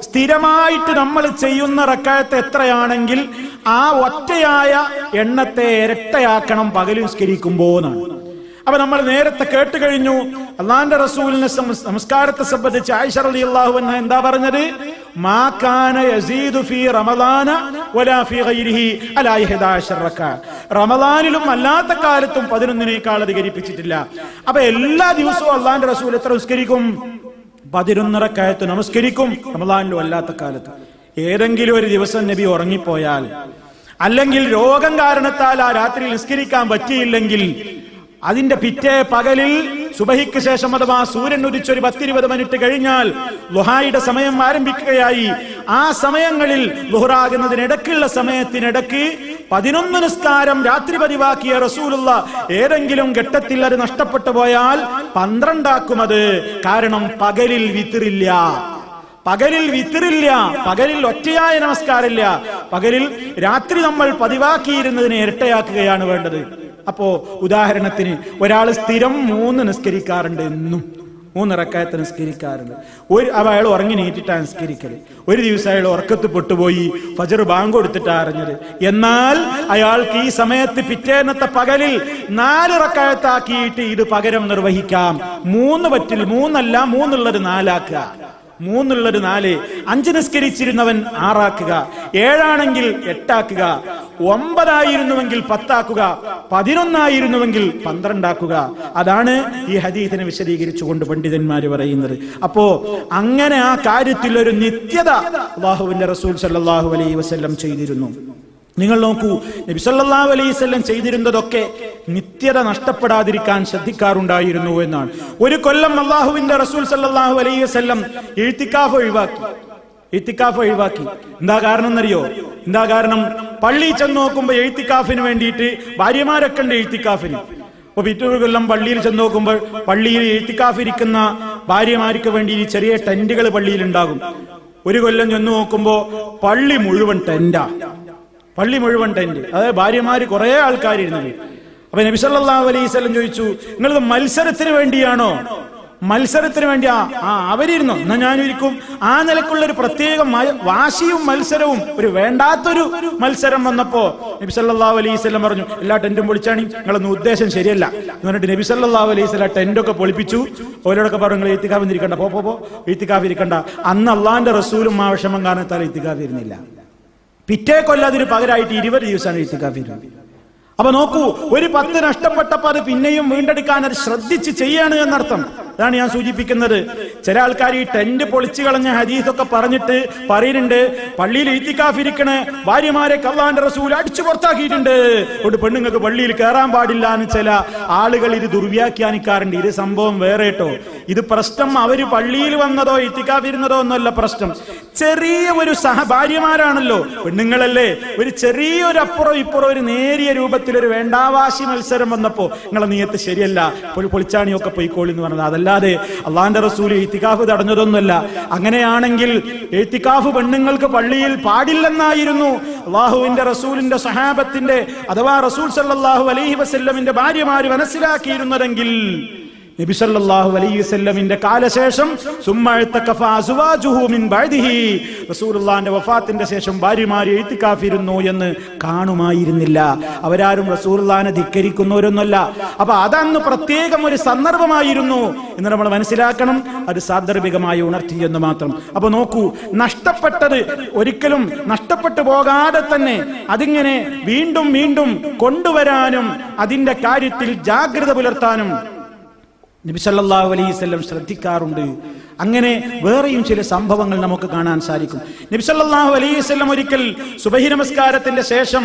സ്ഥിരമായിട്ട് നമ്മൾ ചെയ്യുന്ന റക്അത്ത് എത്രയാണെങ്കിൽ ആ ഒറ്റയായ എണ്ണത്തെ ഇരട്ടയാക്കണം പകൽ നിസ്കരിക്കുമ്പോന്നാണ്. അപ്പൊ നമ്മൾ നേരത്തെ കേട്ട് കഴിഞ്ഞു അള്ളാഹിന്റെ റസൂലിനെ നമസ്കാരത്തെ സംബന്ധിച്ച് ആയിഷ റളിയല്ലാഹു അൻഹ എന്താ പറഞ്ഞത്? മാ കാന യസീദു ഫീ റമളാന വലാ ഫീ ഗൈരിഹി അലാ 11 റക്അ. റമളാനിലും അല്ലാത്ത കാലത്തും 11നേക്കാൾ അധികരിപ്പിച്ചിട്ടില്ല. അപ്പൊ എല്ലാ ദിവസവും അള്ളാഹിന്റെ റസൂൽ എത്ര നിസ്കരിക്കും? 11 റക്അത്ത് നമസ്കരിക്കും. റമളാനിലും അല്ലാത്ത കാലത്ത്. ഏതെങ്കിലും ഒരു ദിവസം നബി ഉറങ്ങിപ്പോയാൽ, അല്ലെങ്കിൽ രോഗം കാരണത്താൽ ആ രാത്രി നിസ്കരിക്കാൻ പറ്റിയില്ലെങ്കിൽ, അതിന്റെ പിറ്റേ പകലിൽ സുബഹിക്ക് ശേഷം അഥവാ സൂര്യൻ ഉദിച്ചൊരു 10-20 മിനിറ്റ് കഴിഞ്ഞാൽ ളുഹായുടെ സമയം ആരംഭിക്കുകയായി. ആ സമയങ്ങളിൽ ളുഹറാകുന്നതിനിടക്കുള്ള സമയത്തിനിടക്ക് 11 നിസ്കാരം രാത്രി പതിവാക്കിയ റസൂലുള്ള ഏതെങ്കിലും ഘട്ടത്തിൽ അത് നഷ്ടപ്പെട്ടു പോയാൽ 12 ആക്കുമത്. കാരണം പകലിൽ വിത്റില്ല, പകലിൽ ഒറ്റയായ നമസ്കാരമില്ല. പകലിൽ രാത്രി നമ്മൾ പതിവാക്കിയിരുന്നതിനെ ഇരട്ടയാക്കുകയാണ് വേണ്ടത്. അപ്പോ ഉദാഹരണത്തിന് ഒരാൾ സ്ഥിരം 3 നിസ്കരിക്കാറുണ്ട്, എന്നും 3 റക്അത്ത് നിസ്കരിക്കാറുണ്ട്. അയാൾ ഉറങ്ങി നീറ്റിട്ടാണ് നിസ്കരിക്കല്. ഒരു ദിവസം അയാൾ ഉറക്കത്ത് പെട്ടുപോയി, ഫജർ ബാങ്ക് കൊടുത്തിട്ടാ അറിഞ്ഞത്. എന്നാൽ അയാൾക്ക് ഈ സമയത്ത് പിറ്റേന്നത്തെ പകലിൽ 4 റക്അത്ത് ആക്കിയിട്ട് ഇത് പകരം നിർവഹിക്കാം. 3 പറ്റില്ല, 3 അല്ല, 3 ഉള്ളത് 4 ആക്കുക. 3 ഉള്ളത് 4, 5 നിസ്കരിച്ചിരുന്നവൻ 6 ആക്കുക, 7 ആണെങ്കിൽ 8 ആക്കുക, 9 ആയിരുന്നുവെങ്കിൽ 10 ആക്കുക, 11 ആയിരുന്നുവെങ്കിൽ 12 ആക്കുക. അതാണ് ഈ ഹദീസിനെ വിശദീകരിച്ചുകൊണ്ട് പണ്ഡിതന്മാര് പറയുന്നത്. അപ്പോ അങ്ങനെ ആ കാര്യത്തിൽ ഒരു നിത്യത അല്ലാഹുവിന്റെ റസൂൽ സല്ലല്ലാഹു അലൈഹി വസല്ലം ചെയ്തിരുന്നു. നിങ്ങൾ നോക്കൂ, നബി സല്ലല്ലാഹു അലൈഹി വസല്ലം ചെയ്തിരുന്നതൊക്കെ നിത്യത നഷ്ടപ്പെടാതിരിക്കാൻ ശ്രദ്ധിക്കാറുണ്ടായിരുന്നു എന്നാണ്. ഒരു കൊല്ലം അല്ലാഹുവിന്റെ റസൂൽ സല്ലല്ലാഹു അലൈഹി വസല്ലം ഇഅ്തികാഫ് ഒഴിവാക്കി. എന്താ കാരണം എന്നറിയോ? എന്താ കാരണം? പള്ളി ചെന്ന് നോക്കുമ്പോൾ ഇഅ്തികാഫിന് വേണ്ടിയിട്ട് ഭാര്യമാരൊക്കെ ഉണ്ട് ഇഅ്തികാഫിന്. അപ്പൊ പിറ്റൊരു കൊല്ലം പള്ളിയിൽ ചെന്ന് നോക്കുമ്പോൾ പള്ളിയിൽ ഇഅ്തികാഫ് ഇരിക്കുന്ന ഭാര്യമാർക്ക് വേണ്ടി ചെറിയ ടെന്റുകൾ പള്ളിയിൽ ഉണ്ടാകും. ഒരു കൊല്ലം ചെന്ന് നോക്കുമ്പോ പള്ളി മുഴുവൻ ടെന്റ്. അതായത് ഭാര്യമാര് കുറെ ആൾക്കാരിരുന്നത്. അപ്പൊ നബി സല്ലല്ലാഹു അലൈഹി വസല്ലം ചോദിച്ചു, നിങ്ങളിത് മത്സരത്തിന് വേണ്ടിയാണോ? മത്സരത്തിന് വേണ്ടി അവരിരുന്നു, എന്നാ ഞാനും ഇരിക്കും. ആ നിലക്കുള്ള ഒരു പ്രത്യേക വാശിയും മത്സരവും, ഒരു വേണ്ടാത്തൊരു മത്സരം വന്നപ്പോ നബി സല്ലല്ലാഹു അലൈഹി വസല്ലം പറഞ്ഞു, എല്ലാ ടെന്റും പൊളിച്ചാണി, നിങ്ങളൊന്നും ഉദ്ദേശം ശരിയല്ല എന്ന് പറഞ്ഞിട്ട് നബി സല്ലല്ലാഹു അലൈഹി വസല്ലം ടെന്റൊക്കെ പൊളിപ്പിച്ചു. ഓരോടൊക്കെ പറഞ്ഞു, നിങ്ങൾ ഇത്തിക്കാഫ് ഇരിക്കണ്ട, പോ ഇത്തിക്കാഫ് ഇരിക്കണ്ട. അന്ന് അള്ളാന്റെ റസൂലും ആ വിഷമം കാരണത്താൽ ഇത്തിക്കാഫ് ഇരുന്നില്ല. പിറ്റേ കൊല്ലം അതിന് പകരമായിട്ട് 20 ദിവസമാണ് ഇത്തിക്കാഫ് ഇരുന്നത്. അപ്പൊ നോക്കൂ, ഒരു 10 നഷ്ടപ്പെട്ടപ്പോ അത് പിന്നെയും വീണ്ടെടുക്കാൻ അത് ശ്രദ്ധിച്ച് ചെയ്യാണ് എന്നർത്ഥം. അതാണ് ഞാൻ സൂചിപ്പിക്കുന്നത്. ചില ആൾക്കാർ ഈ ടെന്റ് പൊളിച്ചു കളഞ്ഞ ഹദീസൊക്കെ പറഞ്ഞിട്ട് പറയുന്നുണ്ട്, പള്ളിയിൽ ഇത്തിക്കാഫ് ഇരിക്കണ ഭാര്യമാരെ അല്ലാഹുവിന്റെ റസൂൽ അടിച്ചു പുറത്താക്കിയിട്ടുണ്ട്, ഒരു പെണ്ണുങ്ങൾക്ക് പള്ളിയിൽ കയറാൻ പാടില്ല എന്ന് ചില ആളുകൾ ഇത് ദുർവ്യാഖ്യാനിക്കാറുണ്ട്. ഇത് സംഭവം വേറെ കേട്ടോ. ഇത് പ്രശ്നം അവര് പള്ളിയിൽ വന്നതോ ഇത്തിക്കാഫ് ഇരുന്നതോ ഒന്നുമല്ല പ്രശ്നം. ചെറിയ ഒരു ഭാര്യമാരാണല്ലോ, പെണ്ണുങ്ങളല്ലേ, ഒരു ചെറിയൊരു അപ്പുറം ഇപ്പുറം ഒരു നേരിയ രൂപത്തിലൊരു വേണ്ടാവാശി മത്സരം വന്നപ്പോ നിങ്ങളെ നീയത്ത് ശരിയല്ല, പൊളിച്ചാണിയൊക്കെ പൊയ്ക്കോളി എന്ന് പറഞ്ഞത്. അതല്ലാതെ അള്ളാന്റെ റസൂൽ ഇത്തിക്കാഫ് തടഞ്ഞതൊന്നുമല്ല. അങ്ങനെയാണെങ്കിൽ ഇത്തിക്കാഫ് പെണ്ണുങ്ങൾക്ക് പള്ളിയിൽ പാടില്ലെന്നായിരുന്നു അള്ളാഹുവിന്റെ റസൂലിന്റെ സഹാബത്തിന്റെ അഥവാ റസൂൽ സല്ലല്ലാഹു അലൈഹി വസല്ലമിന്റെ ഭാര്യമാര് മനസ്സിലാക്കിയിരുന്നതെങ്കിൽ നബി സല്ലല്ലാഹു അലൈഹി വസല്ലമിന്റെ കാലശേഷം റസൂലുള്ളാഹിന്റെ വഫാത്തിന്റെ ശേഷം ഭാര്യമാര് ഇത്തിക്കാഫിരുന്നു എന്ന് കാണുമായിരുന്നില്ല. അവരാരും റസൂലുള്ളാഹിനെ ധിക്കരിക്കുന്നവരൊന്നുമല്ല. അപ്പൊ അതന്ന് പ്രത്യേകം ഒരു സന്ദർഭമായിരുന്നു എന്ന് നമ്മൾ മനസ്സിലാക്കണം. അത് സാന്ദർഭികമായി ഉണർത്തി എന്ന് മാത്രം. അപ്പൊ നോക്കൂ, നഷ്ടപ്പെട്ടത് ഒരിക്കലും നഷ്ടപ്പെട്ടു പോകാതെ തന്നെ അതിങ്ങനെ വീണ്ടും വീണ്ടും കൊണ്ടുവരാനും അതിന്റെ കാര്യത്തിൽ ജാഗ്രത പുലർത്താനും നബി സല്ലല്ലാഹു അലൈഹി വസല്ലം ശ്രദ്ധിക്കാറുണ്ട്. അങ്ങനെ വേറെയും ചില സംഭവങ്ങൾ നമുക്ക് കാണാൻ സാധിക്കും. നബി സല്ലല്ലാഹു അലൈഹി വസല്ലം ഒരിക്കൽ സുബഹി നമസ്കാരത്തിന്റെ ശേഷം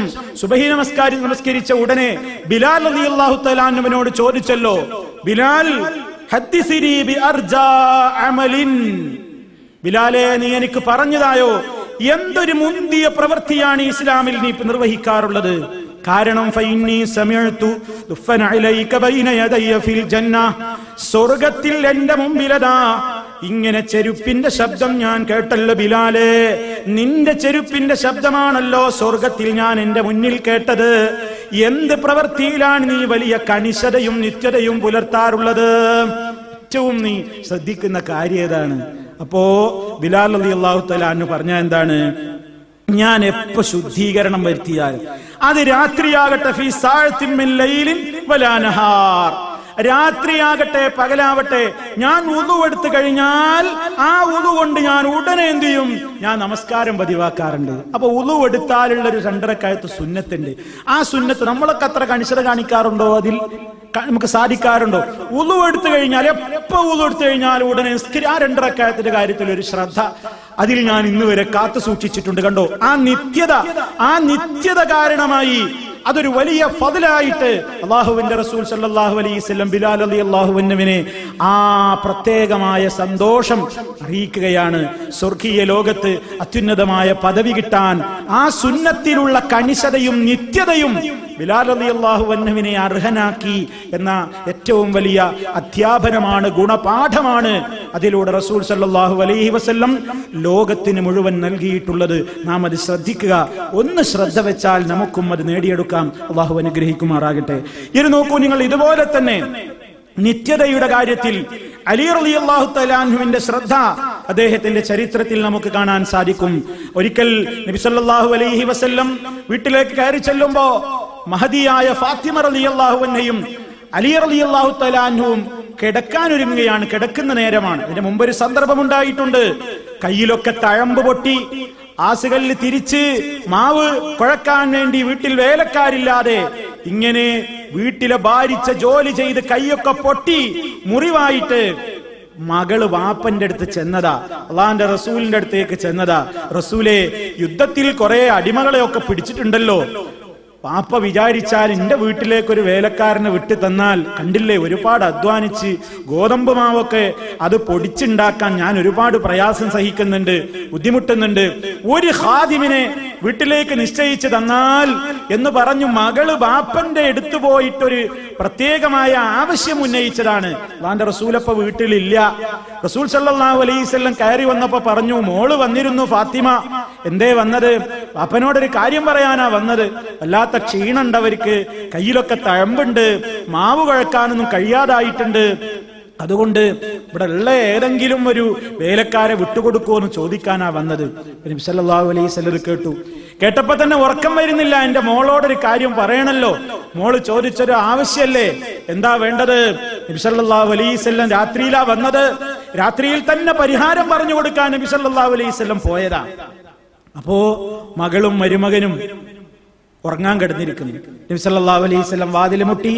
നമസ്കരിച്ച ഉടനെ ബിലാൽ റളിയല്ലാഹു തആല അൻഹുവിനോട് ചോദിച്ചല്ലോ, ബിലാൽ ഹദ്ദിസിനി ബി അർജാ അമലിൻ, ബിലാലെ നീ എനിക്ക് പറഞ്ഞതായോ എന്തൊരു മുന്തിയ പ്രവൃത്തിയാണ് ഇസ്ലാമിൽ നീ നിർവഹിക്കാറുള്ളത്? കാരണം സ്വർഗത്തിൽ എന്റെ മുമ്പിലതാ ഇങ്ങനെ ചെരുപ്പിന്റെ ശബ്ദം ഞാൻ കേട്ടല്ലോ ബിലാലെ, നിന്റെ ചെരുപ്പിന്റെ ശബ്ദമാണല്ലോ സ്വർഗത്തിൽ ഞാൻ എന്റെ മുന്നിൽ കേട്ടത്. എന്ത് പ്രവൃത്തിയിലാണ് നീ വലിയ കണിശതയും നിത്യതയും പുലർത്താറുള്ളത്? ഏറ്റവും നീ ശ്രദ്ധിക്കുന്ന കാര്യം ഏതാണ്? അപ്പോ ബിലാൽ റളിയല്ലാഹു തആല അൻഹു പറഞ്ഞ എന്താണ്? ഞാൻ എപ്പോ ശുദ്ധീകരണം വരുത്തിയാലും അത് രാത്രിയാകട്ടെ, ഫീ സാഅത്തിൻ മിൻ ലൈലിൻ വലാ നഹാർ, രാത്രിയാകട്ടെ പകലാവട്ടെ, ഞാൻ വുളു എടുത്തു കഴിഞ്ഞാൽ ആ വുളു കൊണ്ട് ഞാൻ ഉടനെ എന്ത് ചെയ്യും? ഞാൻ നമസ്കാരം പതിവാക്കാറുണ്ട്. അപ്പൊ വുളു എടുത്താലുള്ള ഒരു 2 റക്അത്ത് സുന്നത്തുണ്ട്. ആ സുന്നത്ത് നമ്മളൊക്കെ അത്ര കണിശത കാണിക്കാറുണ്ടോ? അതിൽ നമുക്ക് സാധിക്കാറുണ്ടോ? വുളു എടുത്തു കഴിഞ്ഞാൽ എപ്പോ വുളു എടുത്തു കഴിഞ്ഞാൽ ഉടനെ ആ 2 റക്അത്തിന്റെ കാര്യത്തിൽ ഒരു ശ്രദ്ധ അതിൽ ഞാൻ ഇന്ന് വരെ കാത്തു സൂക്ഷിച്ചിട്ടുണ്ട്. കണ്ടോ, ആ നിത്യത കാരണമായി അതൊരു വലിയ ഫضലായിട്ട് അല്ലാഹുവിന്റെ റസൂൽ സല്ലല്ലാഹു അലൈഹി വസല്ലം ബിലാൽ റളിയല്ലാഹു അൻഹുവിനെ ആ പ്രത്യേകമായ സന്തോഷം അറിയിക്കുകയാണ്. സ്വർഗീയ ലോകത്ത് അത്യുന്നതമായ പദവി കിട്ടാൻ ആ സുന്നത്തിലുള്ള കണിശതയും നിത്യതയും ബിലാൽ റളിയല്ലാഹു അൻഹുവിനെ അർഹനാക്കി എന്ന ഏറ്റവും വലിയ അധ്യാപനമാണ്, ഗുണപാഠമാണ് അതിലൂടെ റസൂൽ സല്ലല്ലാഹു അലൈഹി വസല്ലം ലോകത്തിന് മുഴുവൻ നൽകിയിട്ടുള്ളത്. നാം അത് ശ്രദ്ധിക്കുക. ഒന്ന് ശ്രദ്ധ വെച്ചാൽ നമുക്കും അത് നേടിയെടുക്കാം. അല്ലാഹു അനുഗ്രഹിക്കുമാറാകട്ടെ. ഇനി നോക്കൂ നിങ്ങൾ, ഇതുപോലെ തന്നെ നിത്യതയുടെ കാര്യത്തിൽ അലി റളിയല്ലാഹു തആല അൻഹുവിന്റെ ശ്രദ്ധ അദ്ദേഹത്തിന്റെ ചരിത്രത്തിൽ നമുക്ക് കാണാൻ സാധിക്കും. ഒരിക്കൽ നബി സല്ലല്ലാഹു അലൈഹി വസല്ലം വീട്ടിലേക്ക് കയറി ചെല്ലുമ്പോ മഹദിയായ ഫാത്തിമ റളിയല്ലാഹു അൻഹയും അലി റളിയല്ലാഹു തആല അൻഹുവും കിടക്കാൻ ഒരുങ്ങുകയാണ്. കിടക്കുന്ന നേരമാണ്. അതിന്റെ മുമ്പ് ഒരു സന്ദർഭം ഉണ്ടായിട്ടുണ്ട്. കയ്യിലൊക്കെ തഴമ്പ് പൊട്ടി, ആസുകളിൽ തിരിച്ച് മാവ് കുഴക്കാൻ വേണ്ടി വീട്ടിൽ വേലക്കാരില്ലാതെ ഇങ്ങനെ വീട്ടിലെ ഭാരിച്ച ജോലി ചെയ്ത് കൈയൊക്കെ പൊട്ടി മുറിവായിട്ട് മകള് വാപ്പന്റെ അടുത്ത് ചെന്നതാ, അള്ളാന്റെ റസൂലിന്റെ അടുത്തേക്ക് ചെന്നതാ. റസൂലെ, യുദ്ധത്തിൽ കുറെ അടിമകളെയൊക്കെ പിടിച്ചിട്ടുണ്ടല്ലോ, പാപ്പ വിചാരിച്ചാൽ എന്റെ വീട്ടിലേക്ക് ഒരു വേലക്കാരനെ വിട്ടു തന്നാൽ, കണ്ടില്ലേ ഒരുപാട് അധ്വാനിച്ച് ഗോതമ്പ് മാവൊക്കെ അത് പൊടിച്ചുണ്ടാക്കാൻ ഞാൻ ഒരുപാട് പ്രയാസം സഹിക്കുന്നുണ്ട്, ബുദ്ധിമുട്ടുന്നുണ്ട്, ഒരു ഖാദിമിനെ വീട്ടിലേക്ക് നിശ്ചയിച്ചു തന്നാൽ എന്ന് പറഞ്ഞു മകള് ബാപ്പന്റെ അടുത്ത് പോയിട്ടൊരു പ്രത്യേകമായ ആവശ്യം ഉന്നയിച്ചതാണ്. അല്ലാഹുവിന്റെ റസൂലപ്പ വീട്ടിലില്ല. റസൂൽ സല്ലല്ലാഹു അലൈഹി വസല്ലം കയറി വന്നപ്പോ പറഞ്ഞു, മോള് വന്നിരുന്നു ഫാത്തിമ. എന്തേ വന്നത്? ബാപ്പനോടൊരു കാര്യം പറയാനാ വന്നത്. വല്ലാത്ത ക്ഷീണുണ്ട് അവർക്ക്, കയ്യിലൊക്കെ തഴമ്പുണ്ട്, മാവ് കുഴക്കാനൊന്നും കഴിയാതായിട്ടുണ്ട്. അതുകൊണ്ട് ഇവിടെ ഉള്ള ഏതെങ്കിലും ഒരു വേലക്കാരെ വിട്ടുകൊടുക്കുമെന്ന് ചോദിക്കാനാ വന്നത്. നബി സല്ലല്ലാഹു അലൈഹി വസല്ലം കേട്ടപ്പോ തന്നെ ഉറക്കം വരുന്നില്ല. എന്റെ മോളോടൊരു കാര്യം പറയണല്ലോ, മോള് ചോദിച്ചൊരു ആവശ്യമല്ലേ, എന്താ വേണ്ടത്? നബി സല്ലല്ലാഹു അലൈഹി വസല്ലം രാത്രിയിലാ വന്നത്. രാത്രിയിൽ തന്നെ പരിഹാരം പറഞ്ഞു കൊടുക്കാൻ നബി സല്ലല്ലാഹു അലൈഹി വസല്ലം പോയതാ. അപ്പോ മകളും മരുമകനും ഉറങ്ങാൻ കിടന്നിരിക്കുന്നു. നബി സല്ലല്ലാഹു അലൈഹി വസല്ലം വാതിൽ മുട്ടി,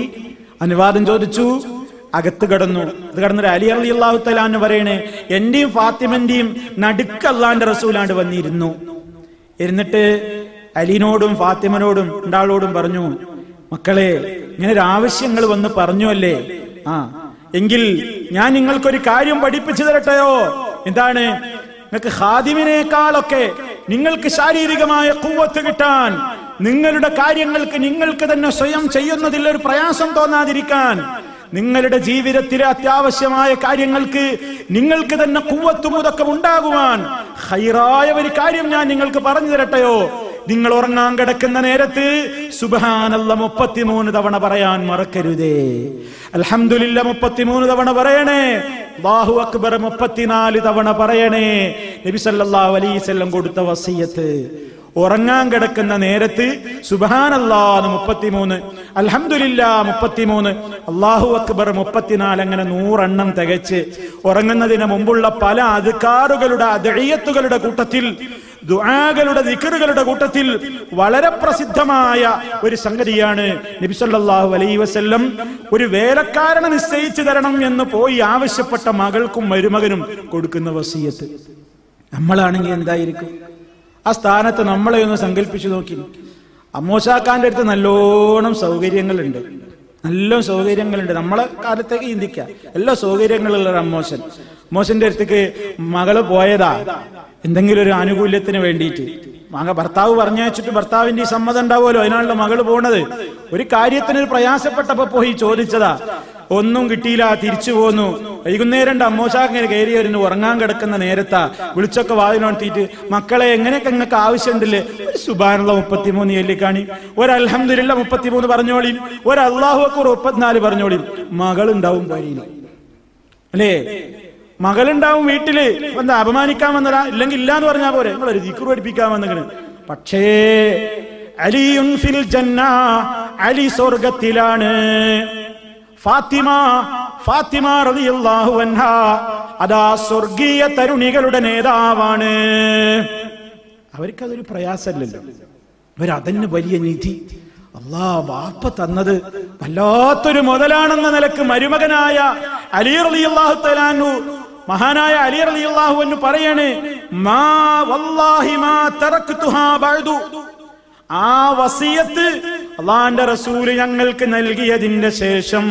അനുവാദം ചോദിച്ചു, അകത്ത് കിടന്നു. അത് കിടന്നൊരു അലി റളിയല്ലാഹു തആല അൻഹു പറയണേ, എന്റെയും ഫാത്തിമന്റെയും നടുക്ക് അല്ലാഹുവിന്റെ റസൂലാണ്ട് വന്നിരുന്നു. ഇരുന്നിട്ട് അലിനോടും ഫാത്തിമനോടും രണ്ടാളോടും പറഞ്ഞു, മക്കളെ ഇങ്ങനെ ഒരു ആവശ്യങ്ങൾ വന്ന് പറഞ്ഞു അല്ലേ, എങ്കിൽ ഞാൻ നിങ്ങൾക്കൊരു കാര്യം പഠിപ്പിച്ചു തരട്ടെയോ? എന്താണ്? നിങ്ങൾക്ക് ഖാദിമിനേക്കാളൊക്കെ നിങ്ങൾക്ക് ശാരീരികമായ ഖുവ്വത്ത് കിട്ടാൻ, നിങ്ങളുടെ കാര്യങ്ങൾക്ക് നിങ്ങൾക്ക് തന്നെ സ്വയം ചെയ്യുന്നതിൽ ഒരു പ്രയാസം തോന്നാതിരിക്കാൻ, നിങ്ങളുടെ ജീവിതത്തിലെ അത്യാവശ്യമായ കാര്യങ്ങൾക്ക് നിങ്ങൾക്ക് തന്നെ ഖുവ്വത്തും ഉദക്കം ഉണ്ടാകുവാൻ ഖൈറായ ഒരു കാര്യം ഞാൻ നിങ്ങൾക്ക് പറഞ്ഞു തരട്ടെയോ? നിങ്ങൾ ഉറങ്ങാൻ കിടക്കുന്ന നേരത്ത് സുബ്ഹാനല്ലാഹ് 33 തവണ പറയാൻ മറക്കരുതേ. അൽഹംദുലില്ലാഹ് 33 തവണ പറയണേ. അല്ലാഹു അക്ബർ 34 തവണ പറയണേ. നബി സല്ലല്ലാഹു അലൈഹി വസല്ലം കൊടുത്ത വസിയത്ത്. ഉറങ്ങാൻ കിടക്കുന്ന നേരത്ത് സുബ്ഹാനല്ലാഹ് 33, അൽഹംദുലില്ലാഹ് 33, അല്ലാഹു അക്ബർ 34, അങ്ങനെ 100 എണ്ണം തികച്ച് ഉറങ്ങുന്നതിന് മുമ്പുള്ള പല അദ്കാറുകളുടെ അദ്ഇയത്തുകളുടെ കൂട്ടത്തിൽ, ദുആകളുടെ ദിക്റുകളുടെ കൂട്ടത്തിൽ വളരെ പ്രസിദ്ധമായ ഒരു സംഗതിയാണ് നബി സല്ലല്ലാഹു അലൈഹി വസല്ലം ഒരു വേലക്കാരനെ നിശ്ചയിച്ചു തരണം എന്ന് പോയി ആവശ്യപ്പെട്ട മകൾക്കും മരുമകനും കൊടുക്കുന്ന വസിയത്ത്. നമ്മളാണെങ്കിൽ എന്തായിരിക്കും? ആ സ്ഥാനത്ത് നമ്മളെ ഒന്ന് സങ്കല്പിച്ചു നോക്കി. അമ്മോശാക്കാന്റെ അടുത്ത് നല്ലോണം സൗകര്യങ്ങളുണ്ട്, നല്ല സൗകര്യങ്ങളുണ്ട്. നമ്മളെ കാലത്തേക്ക് ചിന്തിക്കുക, എല്ലാ സൗകര്യങ്ങളുള്ള ഒരു അമ്മോശന്റെ അടുത്തേക്ക് മകള് പോയതാ എന്തെങ്കിലും ഒരു ആനുകൂല്യത്തിന് വേണ്ടിയിട്ട്. ഭർത്താവ് പറഞ്ഞയച്ചിട്ട് ഭർത്താവിന്റെ ഈ സമ്മതം ഉണ്ടാവുമല്ലോ, അതിനാണല്ലോ മകള് പോണത്. ഒരു കാര്യത്തിന് ഒരു പ്രയാസപ്പെട്ടപ്പോ പോയി ചോദിച്ചതാ, ഒന്നും കിട്ടിയില്ല, തിരിച്ചു പോന്നു. വൈകുന്നേരം അമ്മോശാക്കിങ്ങനെ കയറി വരുന്നു. ഉറങ്ങാൻ കിടക്കുന്ന നേരത്താ വിളിച്ചൊക്കെ വാതിലോട്ടിട്ട്, മക്കളെ എങ്ങനെയൊക്കെ നിങ്ങൾക്ക് ആവശ്യമുണ്ടല്ലേ? ഒരു സുബ്ഹാനല്ലാഹ് 33 ചൊല്ലിക്കാണി, ഒരു അൽഹംദുലില്ലാഹ് 33 പറഞ്ഞോളി, ഒരു അല്ലാഹു അക്ബർ 34 പറഞ്ഞോളി. മകളുണ്ടാവും വഴിയിൽ അല്ലേ? മകളുണ്ടാവും വീട്ടില്. എന്താ അപമാനിക്കാൻ വന്നതാ? ഇല്ലെങ്കിൽ ഇല്ലാന്ന് പറഞ്ഞാ പോരെ, നിങ്ങളൊരു ദിക്ർ പഠിപ്പിക്കാൻ വന്നിങ്ങനെ. പക്ഷേ അലിയുൻ ഫിൽ ജന്ന, അലി സ്വർഗത്തിലാണ്. ഫാത്തിമ റളിയല്ലാഹു അൻഹാ അതാ സ്വർഗീയ തരുണികളുടെ നേതാവാണ്. അവർക്കതൊരു പ്രയാസമല്ലല്ലോ, അവരതിന് വലിയ നിധി വാപ്പ തന്നത് വല്ലാത്തൊരു മുതലാണെന്ന നിലക്ക് മരുമകനായ അലി റളിയല്ലാഹു തആല അൻഹു, മഹാനായ അലി റളിയല്ലാഹു അൻഹു പറയാണ്, മാ വല്ലാഹി മാ തറക്തുഹാ ബഅദു. ആ വസിയത്ത് അല്ലാഹുവിന്റെ റസൂല് ഞങ്ങൾക്ക് നൽകിയതിന്റെ ശേഷം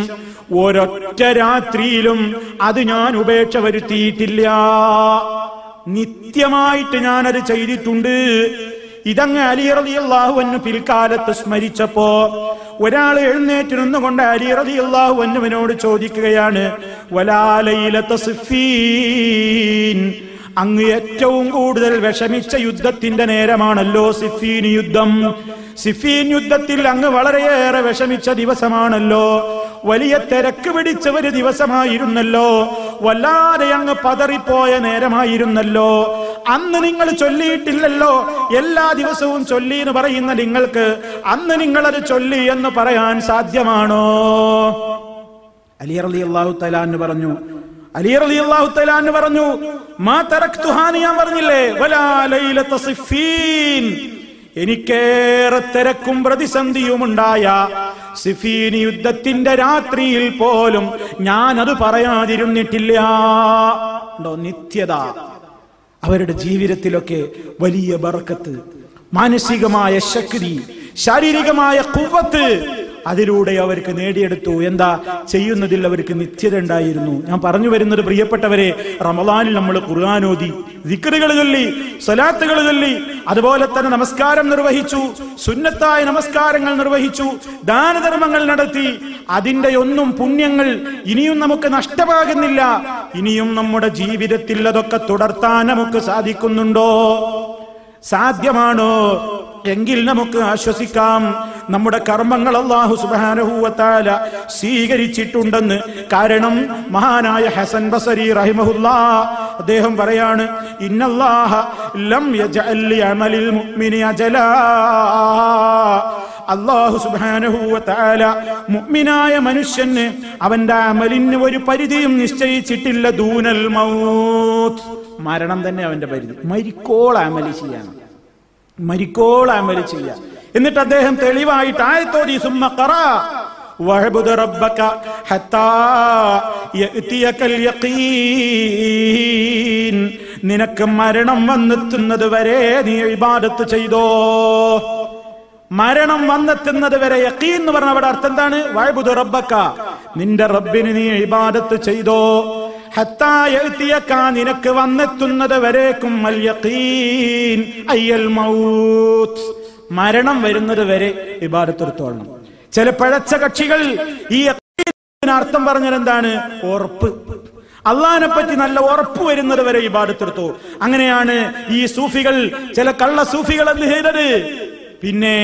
ഒരൊറ്റ രാത്രിയിലും അത് ഞാൻ ഉപേക്ഷ വരുത്തിയിട്ടില്ല. നിത്യമായിട്ട് ഞാനത് ചെയ്തിട്ടുണ്ട്. ഇതങ്ങ് അലി റളിയല്ലാഹു അൻഹു പിൽക്കാലത്ത് സ്മരിച്ചപ്പോ ഒരാൾ എഴുന്നേറ്റ് നിന്നുകൊണ്ട് അലി റളിയല്ലാഹു അൻഹുവിനോട് ചോദിക്കുകയാണ്, വലാ ലൈലത സിഫീൻ, അങ്ങ് ഏറ്റവും കൂടുതൽ വിഷമിച്ച യുദ്ധത്തിന്റെ നേരമാണല്ലോ സിഫീൻ യുദ്ധം. സിഫീൻ യുദ്ധത്തിൽ അങ്ങ് വളരെയേറെ വിഷമിച്ച ദിവസമാണല്ലോ, വലിയ തിരക്ക് പിടിച്ച ഒരു ദിവസമായിരുന്നല്ലോ, വല്ലാതെ അങ്ങ് പതറിപ്പോയ നേരമായിരുന്നല്ലോ. അന്ന് നിങ്ങൾ ചൊല്ലിയിട്ടില്ലല്ലോ, എല്ലാ ദിവസവും ചൊല്ലി എന്ന് പറയുന്ന നിങ്ങൾക്ക് അന്ന് നിങ്ങളത് ചൊല്ലി എന്ന് പറയാൻ സാധ്യമാണോ? അലി റളിയല്ലാഹു തആല അൻഹു പറഞ്ഞു, മാ തറക്തുഹാ, ഞാൻ പറഞ്ഞില്ലേ, വലാ ലൈലത സിഫീൻ, എനിക്കേറെ തിരക്കും പ്രതിസന്ധിയും ഉണ്ടായ സിഫീൻ യുദ്ധത്തിന്റെ രാത്രിയിൽ പോലും ഞാനത് പറയാതിരുന്നിട്ടില്ല. നിത്യത. അവരുടെ ജീവിതത്തിലൊക്കെ വലിയ ബർക്കത്ത്, മാനസികമായ ശക്തി, ശാരീരികമായ ഖുവ്വത്ത് അതിലൂടെ അവർക്ക് നേടിയെടുത്തു. എന്താ ചെയ്യുന്നതിൽ അവർക്ക് നിത്യത ഉണ്ടായിരുന്നു. ഞാൻ പറഞ്ഞു വരുന്നത്, പ്രിയപ്പെട്ടവരെ, റമളാനിൽ നമ്മൾ ഖുർആൻ ഓതി, ദിക്റുകൾ ചൊല്ലി, സ്വലാത്തുകൾ ചൊല്ലി, അതുപോലെ തന്നെ നമസ്കാരം നിർവഹിച്ചു, സുന്നത്തായ നമസ്കാരങ്ങൾ നിർവഹിച്ചു, ദാനധർമ്മങ്ങൾ നടത്തി. അതിന്റെ ഒന്നും പുണ്യങ്ങൾ ഇനിയും നമുക്ക് നഷ്ടമാകുന്നില്ല. ഇനിയും നമ്മുടെ ജീവിതത്തിൽ അതൊക്കെ തുടർത്താൻ നമുക്ക് സാധിക്കുന്നുണ്ടോ? സാധ്യമാണോ? എങ്കിൽ നമുക്ക് ആശ്വസിക്കാം, നമ്മുടെ കർമ്മങ്ങൾ അല്ലാഹു സുബ്ഹാനഹു വ തആല സ്വീകരിച്ചിട്ടുണ്ടെന്ന്. കാരണം മഹാനായ ഹസൻ ബസരി റഹിമഹുല്ലാഹ് അദ്ദേഹം പറയാണ്, ഇന്നല്ലാഹ ലം യജഅൽ ലിഅമലിൽ മുഅ്മിനി അജലാ. അല്ലാഹു സുബ്ഹാനഹു വ തആല മുഅ്മിനായ മനുഷ്യന് അവന്റെ അമലിന് ഒരു പരിധിയും നിശ്ചയിച്ചിട്ടില്ല. ദൂനൽ മൗത്ത്, മരണം തന്നെ അവന്റെ പരിധി. മരിക്കോളം അമല് ചെയ്യണം, മരിക്കോളം അമല് ചെയ്യാം. എന്നിട്ട് അദ്ദേഹം തെളിവായിട്ട് ആയത്തോടി സുമ്മ ഖറാ വഅബ്ദു റബ്ബക ഹത്താ യഅതിയകൽ യഖീൻ. നിനക്ക് മരണം വന്നെത്തുന്നത് വരെ നീ ഇബാദത്ത് ചെയ്തോ. മരണം വന്നെത്തുന്നത് വരെ. യഖീൻ എന്ന് പറഞ്ഞ അവിടെ അർത്ഥം എന്താണ്? വഅബ്ദു റബ്ബക, നിന്റെ റബ്ബിന് നീ ഇബാദത്ത് ചെയ്തോ. ഹത്താ യഅതിയക, നിനക്ക് വന്നെത്തുന്നത് വരേക്കും അൽ യഖീൻ അയ്യൽ മൗത്ത്, മരണം വരുന്നത് വരെ ഇബാദത്ത് എടുത്തോളണം. ചില പഴച്ച കക്ഷികൾ ഈ യഖീൻ അർത്ഥം പറഞ്ഞാൽ എന്താണ്? ഉറപ്പ്. അള്ളാഹിനെ പറ്റി നല്ല ഉറപ്പ് വരുന്നത് വരെ ഇബാദത്ത് എടുത്തു. അങ്ങനെയാണ് ഈ സൂഫികൾ, ചില കള്ള സൂഫികൾ എന്ത് ചെയ്തത്? പിന്നെ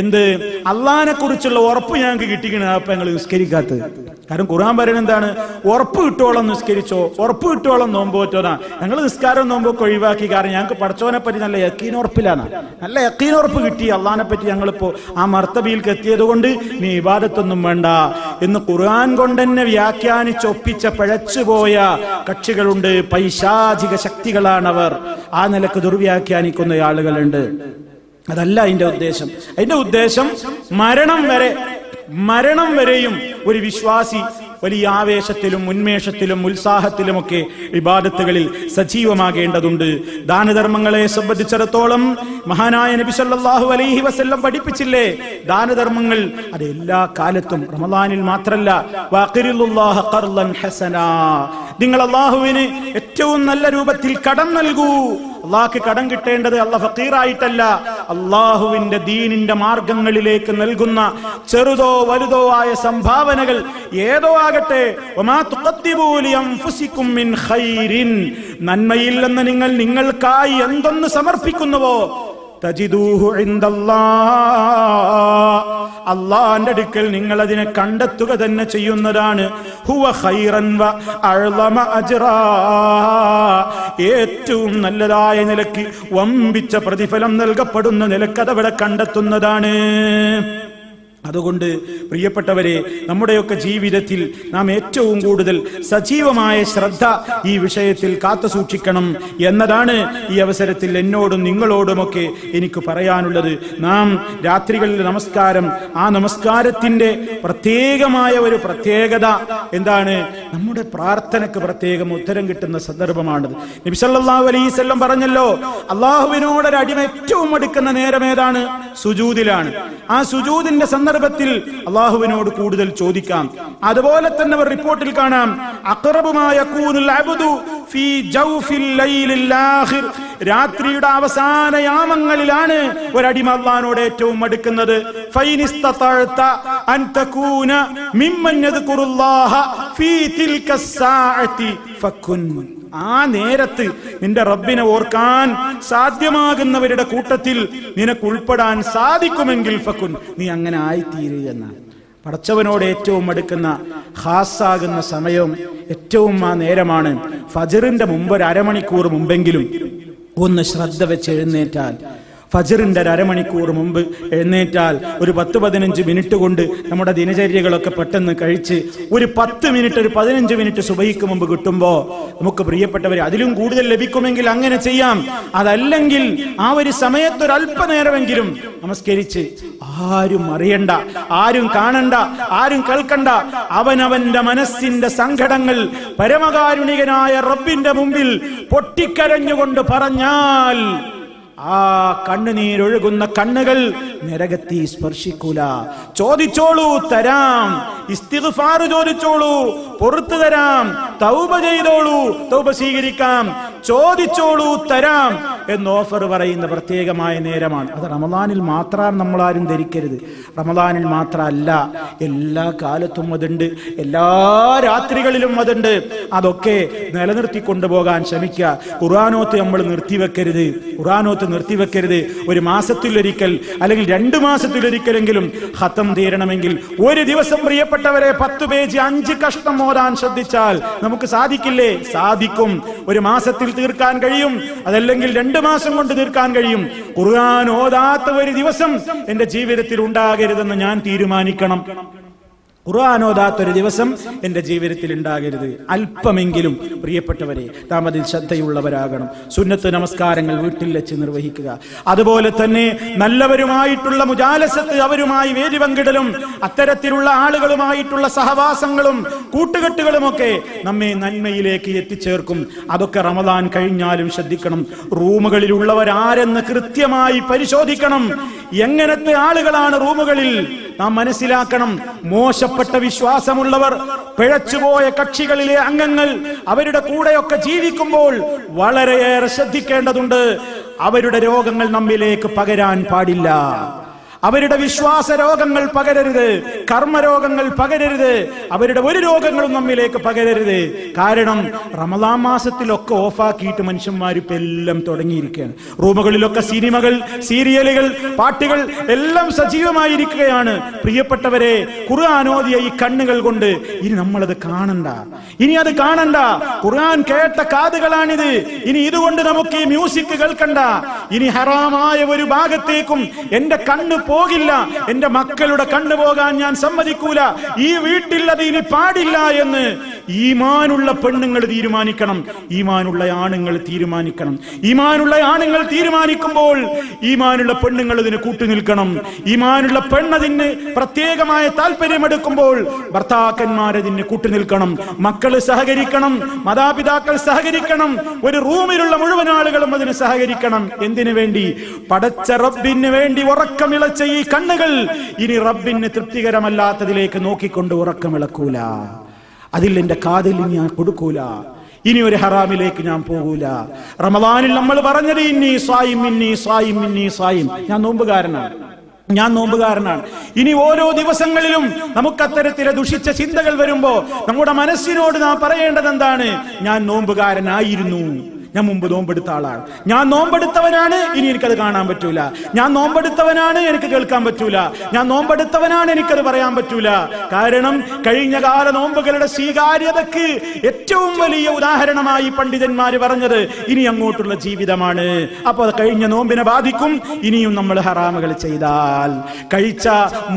എന്ത്, അള്ളാഹിനെ കുറിച്ചുള്ള ഉറപ്പ് ഞങ്ങൾക്ക് കിട്ടിക്കണ, അപ്പൊ ഞങ്ങൾ നിസ്കരിക്കാത്തത്. കാരണം ഖുർആൻ പറയുന്നത് എന്താണ്? ഉറപ്പ് കിട്ടുവോളം നിസ്കരിച്ചോ, ഉറപ്പ് കിട്ടുവോളം നോമ്പ് പറ്റോന്നാ. ഞങ്ങൾ നിസ്കാരം നോമ്പൊക്കെ ഒഴിവാക്കി. കാരണം ഞങ്ങൾക്ക് പടച്ചോനെ പറ്റി നല്ല യക്കീൻ ഉറപ്പിലാണ്. നല്ല യക്കീൻ ഉറപ്പ് കിട്ടി. അള്ളാഹിനെ പറ്റി ഞങ്ങളിപ്പോ ആ മർത്തബയിൽക്ക് എത്തിയത് കൊണ്ട് നീ ഇബാദത്തൊന്നും വേണ്ട എന്ന് ഖുർആൻ കൊണ്ട് തന്നെ വ്യാഖ്യാനിച്ചൊപ്പിച്ച പിഴച്ചുപോയ കക്ഷികളുണ്ട്. പൈശാചിക ശക്തികളാണവർ. ആ നിലക്ക് ദുർവ്യാഖ്യാനിക്കുന്ന ആളുകളുണ്ട്. അതല്ല അതിന്റെ ഉദ്ദേശം. അതിന്റെ ഉദ്ദേശം മരണം വരെയും ഒരു വിശ്വാസി വലിയ ആവേശത്തിലും ഉന്മേഷത്തിലും ഉത്സാഹത്തിലുമൊക്കെ ഇബാദത്തുകളിൽ സജീവമാകേണ്ടതുണ്ട്. ദാനധർമ്മങ്ങളെ സംബന്ധിച്ചിടത്തോളം മഹാനായ നബി സല്ലല്ലാഹു അലൈഹി വസല്ലം പഠിപ്പിച്ചില്ലേ? ദാനധർമ്മങ്ങൾ അത് എല്ലാ കാലത്തും, റമദാനിൽ മാത്രല്ല. വഖിറുല്ലാഹ ഖർളൻ ഹസനാ, നിങ്ങൾ അല്ലാഹുവിന് ഏറ്റവും നല്ല രൂപത്തിൽ കടം നൽകൂ. അള്ളാഹ്ക്ക് കടം കിട്ടേണ്ടത് അള്ളാഹ് ഫഖീറായിട്ടല്ല, അള്ളാഹുവിന്റെ ദീനിന്റെ മാർഗങ്ങളിലേക്ക് നൽകുന്ന ചെറുതോ വലുതോ ആയ സംഭാവനകൾ ഏതോ ആകട്ടെ. വമാ തുഖദ്ദിമൂ ലിഅൻഫുസികും മിൻ ഖൈരിൻ, നന്മയിൽ നിന്ന് നിങ്ങൾ നിങ്ങൾക്കായി എന്തൊന്ന് സമർപ്പിക്കുന്നുവോ തജിദൂഹു ഇൻദല്ലാഹ്, അല്ലാഹുവിന്റെ അടുക്കൽ നിങ്ങൾ അതിനെ കണ്ടെത്തുക തന്നെ ചെയ്യുന്നതാണ്. ഹുവ ഖൈറൻ വ അഅ്ളമ അജ്റാ, ഏറ്റവും നല്ലതായ നിലയ്ക്ക് വമ്പിച്ച പ്രതിഫലം നൽകപ്പെടുന്ന നിലക്ക് അതവിടെ കണ്ടെത്തുന്നതാണ്. അതുകൊണ്ട് പ്രിയപ്പെട്ടവരെ, നമ്മുടെയൊക്കെ ജീവിതത്തിൽ നാം ഏറ്റവും കൂടുതൽ സജീവമായ ശ്രദ്ധ ഈ വിഷയത്തിൽ കാത്തു സൂക്ഷിക്കണം എന്നതാണ് ഈ അവസരത്തിൽ എന്നോടും നിങ്ങളോടുമൊക്കെ എനിക്ക് പറയാനുള്ളത്. നാം രാത്രികളിൽ നമസ്കാരം, ആ നമസ്കാരത്തിന്റെ പ്രത്യേകമായ ഒരു പ്രത്യേകത എന്താണ്? നമ്മുടെ പ്രാർത്ഥനയ്ക്ക് പ്രത്യേകം ഉത്തരം കിട്ടുന്ന സന്ദർഭമാണിത്. നബി സല്ലല്ലാഹു അലൈഹി വസല്ലം പറഞ്ഞല്ലോ, അള്ളാഹുവിനോടൊരു അടിമ ഏറ്റവും അടുക്കുന്ന നേരം ഏതാണ്? സുജൂദിലാണ്. ആ സുജൂദിന്റെ സന്ദർഭത്തിൽ അള്ളാഹുവിനോട് കൂടുതൽ ചോദിക്കാം. അതുപോലെ തന്നെ ഒരു റിപ്പോർട്ടിൽ കാണാം, അഖ്റബു മാ യകൂനുൽ അബ്ദു ഫീ ജൗഫിൽ ലൈലിൽ ആഖിർ, രാത്രിയുടെ അവസാന യാമങ്ങളിലാണ് ഒരടിമ അല്ലാഹുവിനോട് ഏറ്റവും അടുക്കുന്നത്. ഫൈനിസ്തതഅത അൻ തകൂന മിമ്മൻ യദ്കുറുല്ലാഹ ഫീ തിൽകസ് സാഅതി ഫകുൻ, ആ നേരത്ത് നിന്റെ റബ്ബിനെ ഓർക്കാൻ സാധ്യമാകുന്നവരുടെ കൂട്ടത്തിൽ നിനക്ക് ഉൾപ്പെടാൻ സാധിക്കുമെങ്കിൽ ഫകുൻ, നീ അങ്ങനെ ആയിത്തീരുക എന്നാണ്. പടച്ചവനോട് ഏറ്റവും അടുക്കുന്ന ഖാസാകുന്ന സമയം ഏറ്റവും ആ നേരമാണ്. ഫജ്റിന്റെ മുമ്പ് ഒരു അരമണിക്കൂർ മുമ്പെങ്കിലും ഒന്ന് ശ്രദ്ധ വെച്ച് എഴുന്നേറ്റാൽ, ഫജ്റിന്റെ അരമണിക്കൂർ മുമ്പ് എഴുന്നേറ്റാൽ ഒരു 10-15 മിനിറ്റ് കൊണ്ട് നമ്മുടെ ദിനചര്യകളൊക്കെ പെട്ടെന്ന് കഴിച്ച് ഒരു 10 മിനിറ്റ്, ഒരു 15 മിനിറ്റ് സുബഹിക്ക് മുമ്പ് കിട്ടുമ്പോ നമുക്ക് പ്രിയപ്പെട്ടവരെ അതിലും കൂടുതൽ ലഭിക്കുമെങ്കിൽ അങ്ങനെ ചെയ്യാം. അതല്ലെങ്കിൽ ആ ഒരു സമയത്ത് ഒരു അല്പനേരമെങ്കിലും നമസ്കരിച്ച് ആരും അറിയണ്ട, ആരും കാണണ്ട, ആരും കേൾക്കണ്ട, അവനവന്റെ മനസ്സിന്റെ സങ്കടങ്ങൾ പരമകാരുണികനായ റബ്ബിന്റെ മുമ്പിൽ പൊട്ടിക്കരഞ്ഞുകൊണ്ട് പറഞ്ഞാൽ ആ കണ്ണുനീരൊഴുകുന്ന കണ്ണുകൾ നരകത്തി സ്പർശിക്കൂല. ചോദിച്ചോളൂ, തരാം. ഇസ്തിഗ്ഫാർ ചോദിച്ചോളൂ, പുറത്തു തരാം, തൗബ ചെയ്തോളൂ, തൗബ സ്വീകരിക്കാം, ചോദിച്ചോളൂ, തരാം എന്ന് ഓഫർ പറയുന്ന പ്രത്യേകമായ നേരമാണ്. അത് റമദാനിൽ മാത്രം നമ്മളാരും ധരിക്കരുത്. റമദാനിൽ മാത്രമല്ല, എല്ലാ കാലത്തും അതുണ്ട്, എല്ലാ രാത്രികളിലും അതുണ്ട്. അതൊക്കെ നിലനിർത്തി കൊണ്ടുപോകാൻ ശ്രമിക്കുക. ഖുർആനോത്ത് നമ്മൾ നിർത്തിവെക്കരുത്. ഖുർആനോത്ത് നിർത്തിവെക്കരുത്. ഒരു മാസത്തിലൊരിക്കൽ അല്ലെങ്കിൽ 2 മാസത്തിലൊരിക്കലെങ്കിലും ഖത്തം തീരണമെങ്കിൽ ഒരു ദിവസം പ്രിയപ്പെട്ടവരെ 10 പേജ് 5 കഷ്ണം ഓതാൻ ശ്രദ്ധിച്ചാൽ നമുക്ക് സാധിക്കില്ലേ? സാധിക്കും. ഒരു മാസത്തിൽ തീർക്കാൻ കഴിയും, അതല്ലെങ്കിൽ 2 മാസം കൊണ്ട് തീർക്കാൻ കഴിയും. ഖുർആൻ ഓതാത്ത ഒരു ദിവസം എന്റെ ജീവിതത്തിൽ ഉണ്ടാകരുതെന്ന് ഞാൻ തീരുമാനിക്കണം. ഖുർആൻ ഓതാത്തൊരു ദിവസം എന്റെ ജീവിതത്തിൽ ഉണ്ടാകരുത്. അല്പമെങ്കിലും പ്രിയപ്പെട്ടവരെ നാം അതിൽ ശ്രദ്ധയുള്ളവരാകണം. സുന്നത്ത് നമസ്കാരങ്ങൾ വീട്ടിൽ വെച്ച് നിർവഹിക്കുക. അതുപോലെ തന്നെ നല്ലവരുമായിട്ടുള്ള മുജാലസത്ത്, അവരുമായി വേദി പങ്കിടലും അത്തരത്തിലുള്ള ആളുകളുമായിട്ടുള്ള സഹവാസങ്ങളും കൂട്ടുകെട്ടുകളുമൊക്കെ നമ്മെ നന്മയിലേക്ക് എത്തിച്ചേർക്കും. അതൊക്കെ റമദാൻ കഴിഞ്ഞാലും ശ്രദ്ധിക്കണം. റൂമുകളിലുള്ളവരാരെന്ന് കൃത്യമായി പരിശോധിക്കണം. എങ്ങനത്തെ ആളുകളാണ് റൂമുകളിൽ നാം മനസ്സിലാക്കണം. മോശപ്പെട്ട വിശ്വാസമുള്ളവർ, പിഴച്ചുപോയ കക്ഷികളിലെ അംഗങ്ങൾ അവരുടെ കൂടെയൊക്കെ ജീവിക്കുമ്പോൾ വളരെയേറെ ശ്രദ്ധിക്കേണ്ടതുണ്ട്. അവരുടെ രോഗങ്ങൾ നമ്മിലേക്ക് പകരാൻ പാടില്ല. അവരുടെ വിശ്വാസ രോഗങ്ങൾ പകരരുത്, കർമ്മരോഗങ്ങൾ പകരരുത്, അവരുടെ ഒരു രോഗങ്ങളും നമ്മിലേക്ക് പകരരുത്. കാരണം റമദാൻ മാസത്തിലൊക്കെ ഓഫാക്കിയിട്ട് മനുഷ്യന്മാരിപ്പോ എല്ലാം തുടങ്ങിയിരിക്കുകയാണ്. റൂമുകളിലൊക്കെ സിനിമകൾ, സീരിയലുകൾ, പാട്ടുകൾ എല്ലാം സജീവമായിരിക്കുകയാണ്. പ്രിയപ്പെട്ടവരെ, ഖുർആൻ ഓതിയ ഈ കണ്ണുകൾ കൊണ്ട് ഇനി നമ്മളത് കാണണ്ട, ഇനി അത് കാണണ്ട. ഖുർആൻ കേട്ട കാതുകളാണിത്. ഇനി ഇതുകൊണ്ട് നമുക്ക് ഈ മ്യൂസിക് കേൾക്കണ്ട. ഇനി ഹറാമായ ഒരു ഭാഗത്തേക്കും എന്റെ കണ്ണ് പോകില്ല, എന്റെ മക്കളുടെ കണ്ണു പോകാൻ ഞാൻ സമ്മതിക്കൂല, ഈ വീട്ടിൽ അത് ഇനി പാടില്ല എന്ന് ഈമാനുള്ള പെണ്ണുങ്ങൾ തീരുമാനിക്കണം, ഈമാനുള്ള ആണുങ്ങൾ തീരുമാനിക്കണം. ഈമാനുള്ള ആണുങ്ങൾ തീരുമാനിക്കുമ്പോൾ ഈമാനുള്ള പെണ്ണുങ്ങൾ ഇതിന് കൂട്ടുനിൽക്കണം. ഈമാനുള്ള പെണ്ണതിന് പ്രത്യേകമായ താല്പര്യമെടുക്കുമ്പോൾ ഭർത്താക്കന്മാരതിന് കൂട്ടുനിൽക്കണം. മക്കള് സഹകരിക്കണം, മാതാപിതാക്കൾ സഹകരിക്കണം, ഒരു റൂമിലുള്ള മുഴുവൻ ആളുകളും അതിന് സഹകരിക്കണം. എന്തിനു വേണ്ടി? പടച്ച റബ്ബിന് വേണ്ടി ഉറക്കമിളച്ച ഈ കണ്ണുകൾ ഇനി റബ്ബിന് തൃപ്തികരമല്ലാത്തതിലേക്ക് നോക്കിക്കൊണ്ട് ഉറക്കമിളക്കൂല. അതിൽ എന്റെ കാതിൽ ഞാൻ കൊടുക്കൂല. ഇനി ഒരു ഹറാമിലേക്ക് ഞാൻ പോകൂല. റമദാനിൽ നമ്മൾ പറഞ്ഞത് ഇന്നി സ്വായിം, ഇന്നി സ്വായിം, ഇന്നി സ്വായിം, ഞാൻ നോമ്പുകാരനാണ്, ഞാൻ നോമ്പുകാരനാണ്. ഇനി ഓരോ ദിവസങ്ങളിലും നമുക്ക് അത്തരത്തിലെ ദുഷിച്ച ചിന്തകൾ വരുമ്പോ നമ്മുടെ മനസ്സിനോട് നാം പറയേണ്ടത് എന്താണ്? ഞാൻ നോമ്പുകാരനായിരുന്നു, ഞാൻ മുമ്പ് നോമ്പെടുത്ത ആളാണ്, ഞാൻ നോമ്പെടുത്തവനാണ്, ഇനി എനിക്കത് കാണാൻ പറ്റൂല. ഞാൻ നോമ്പെടുത്തവനാണ്, എനിക്ക് കേൾക്കാൻ പറ്റൂല. ഞാൻ നോമ്പെടുത്തവനാണ്, എനിക്കത് പറയാൻ പറ്റൂല. കാരണം കഴിഞ്ഞ കാല നോമ്പുകളുടെ സ്വീകാര്യതക്ക് ഏറ്റവും വലിയ ഉദാഹരണമായി പണ്ഡിതന്മാര് പറഞ്ഞത് ഇനി അങ്ങോട്ടുള്ള ജീവിതമാണ്. അപ്പൊ കഴിഞ്ഞ നോമ്പിനെ ബാധിക്കും. ഇനിയും നമ്മൾ ഹറാമുകൾ ചെയ്താൽ കഴിച്ച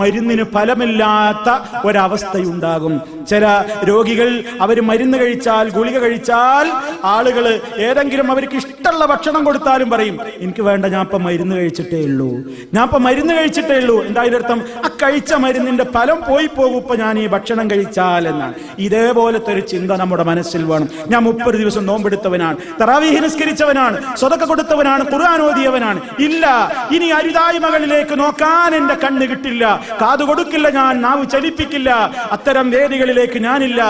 മരുന്നിന് ഫലമില്ലാത്ത ഒരവസ്ഥയുണ്ടാകും. ചില രോഗികൾ അവർ മരുന്ന് കഴിച്ചാൽ, ഗുളിക കഴിച്ചാൽ, ആളുകൾ ഏതെങ്കിലും അവർക്ക് ഇഷ്ടമുള്ള ഭക്ഷണം കൊടുത്താലും പറയും എനിക്ക് വേണ്ട, ഞാൻ ഇപ്പൊ മരുന്ന് കഴിച്ചിട്ടേ ഉള്ളൂ, ഞാൻ ഇപ്പൊ മരുന്ന് കഴിച്ചിട്ടേ ഉള്ളൂ. എന്താ ഇതിനർത്ഥം? ആ കഴിച്ച മരുന്നിന്റെ ഫലം പോയി പോകും ഇപ്പൊ ഞാൻ ഈ ഭക്ഷണം കഴിച്ചാൽ എന്നാണ്. ഇതേപോലത്തെ ഒരു ചിന്ത നമ്മുടെ മനസ്സിൽ വേണം. ഞാൻ 30 ദിവസം നോമ്പെടുത്തവനാണ്, തറാവീഹ് നിസ്കരിച്ചവനാണ്, സ്വതക്ക കൊടുത്തവനാണ്, ഖുർആൻ ഓതിയവനാണ്. ഇല്ല, ഇനി അരുതായ്മകളിലേക്ക് നോക്കാൻ എന്റെ കണ്ണ് കിട്ടില്ല, കാതു കൊടുക്കില്ല, ഞാൻ നാവ് ചലിപ്പിക്കില്ല, അത്തരം വേദികളിലേക്ക് ഞാനില്ല.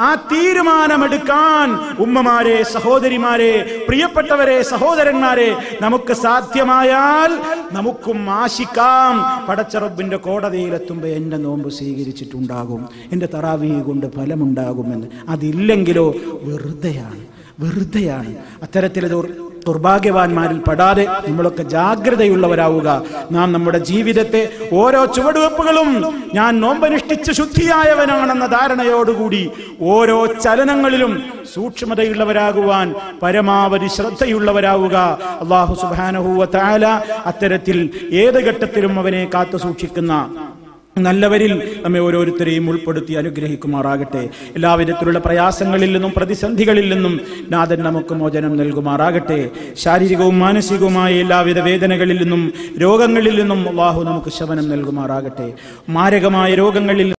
ആ തീരുമാനമെടുക്കാൻ ഉമ്മമാരെ, സഹോദരിമാരെ, പ്രിയപ്പെട്ടവരെ, സഹോദരന്മാരെ, നമുക്ക് സാധ്യമായാൽ നമുക്കും ആശിക്കാം. പടച്ച റബ്ബിന്റെ കോടതിയിലെത്തുമ്പോ എന്റെ നോമ്പ് സ്വീകരിച്ചിട്ടുണ്ടാകും, എന്റെ തറാവീഹ് കൊണ്ട് ഫലമുണ്ടാകുമെന്ന്. അതില്ലെങ്കിലോ വെറുതെയാണ്, വെറുതെയാണ്. അത്തരത്തിൽ ദുർഭാഗ്യവാന്മാരിൽ പെടാതെ നമ്മളൊക്കെ ജാഗ്രതയുള്ളവരാവുക. നാം നമ്മുടെ ജീവിതത്തെ ഓരോ ചുവടുവെപ്പുകളും ഞാൻ നോമ്പനുഷ്ഠിച്ച് ശുദ്ധിയായവനാണെന്ന ധാരണയോടുകൂടി ഓരോ ചലനങ്ങളിലും സൂക്ഷ്മതയുള്ളവരാകുവാൻ പരമാവധി ശ്രദ്ധയുള്ളവരാവുക. അല്ലാഹു സുബ്ഹാനഹു വ തആല അത്തരത്തിൽ ഏത് ഘട്ടത്തിലും അവനെ കാത്തു സൂക്ഷിക്കുന്ന നല്ലവരിൽ നമ്മെ ഓരോരുത്തരെയും ഉൾപ്പെടുത്തി അനുഗ്രഹിക്കുമാറാകട്ടെ. എല്ലാവിധത്തിലുള്ള പ്രയാസങ്ങളിൽ നിന്നും പ്രതിസന്ധികളിൽ നിന്നും നാഥൻ നമുക്ക് മോചനം നൽകുമാറാകട്ടെ. ശാരീരികവും മാനസികവുമായ എല്ലാവിധ വേദനകളിൽ നിന്നും രോഗങ്ങളിൽ നിന്നും അല്ലാഹു നമുക്ക് ശമനം നൽകുമാറാകട്ടെ. മാരകമായ രോഗങ്ങളിൽ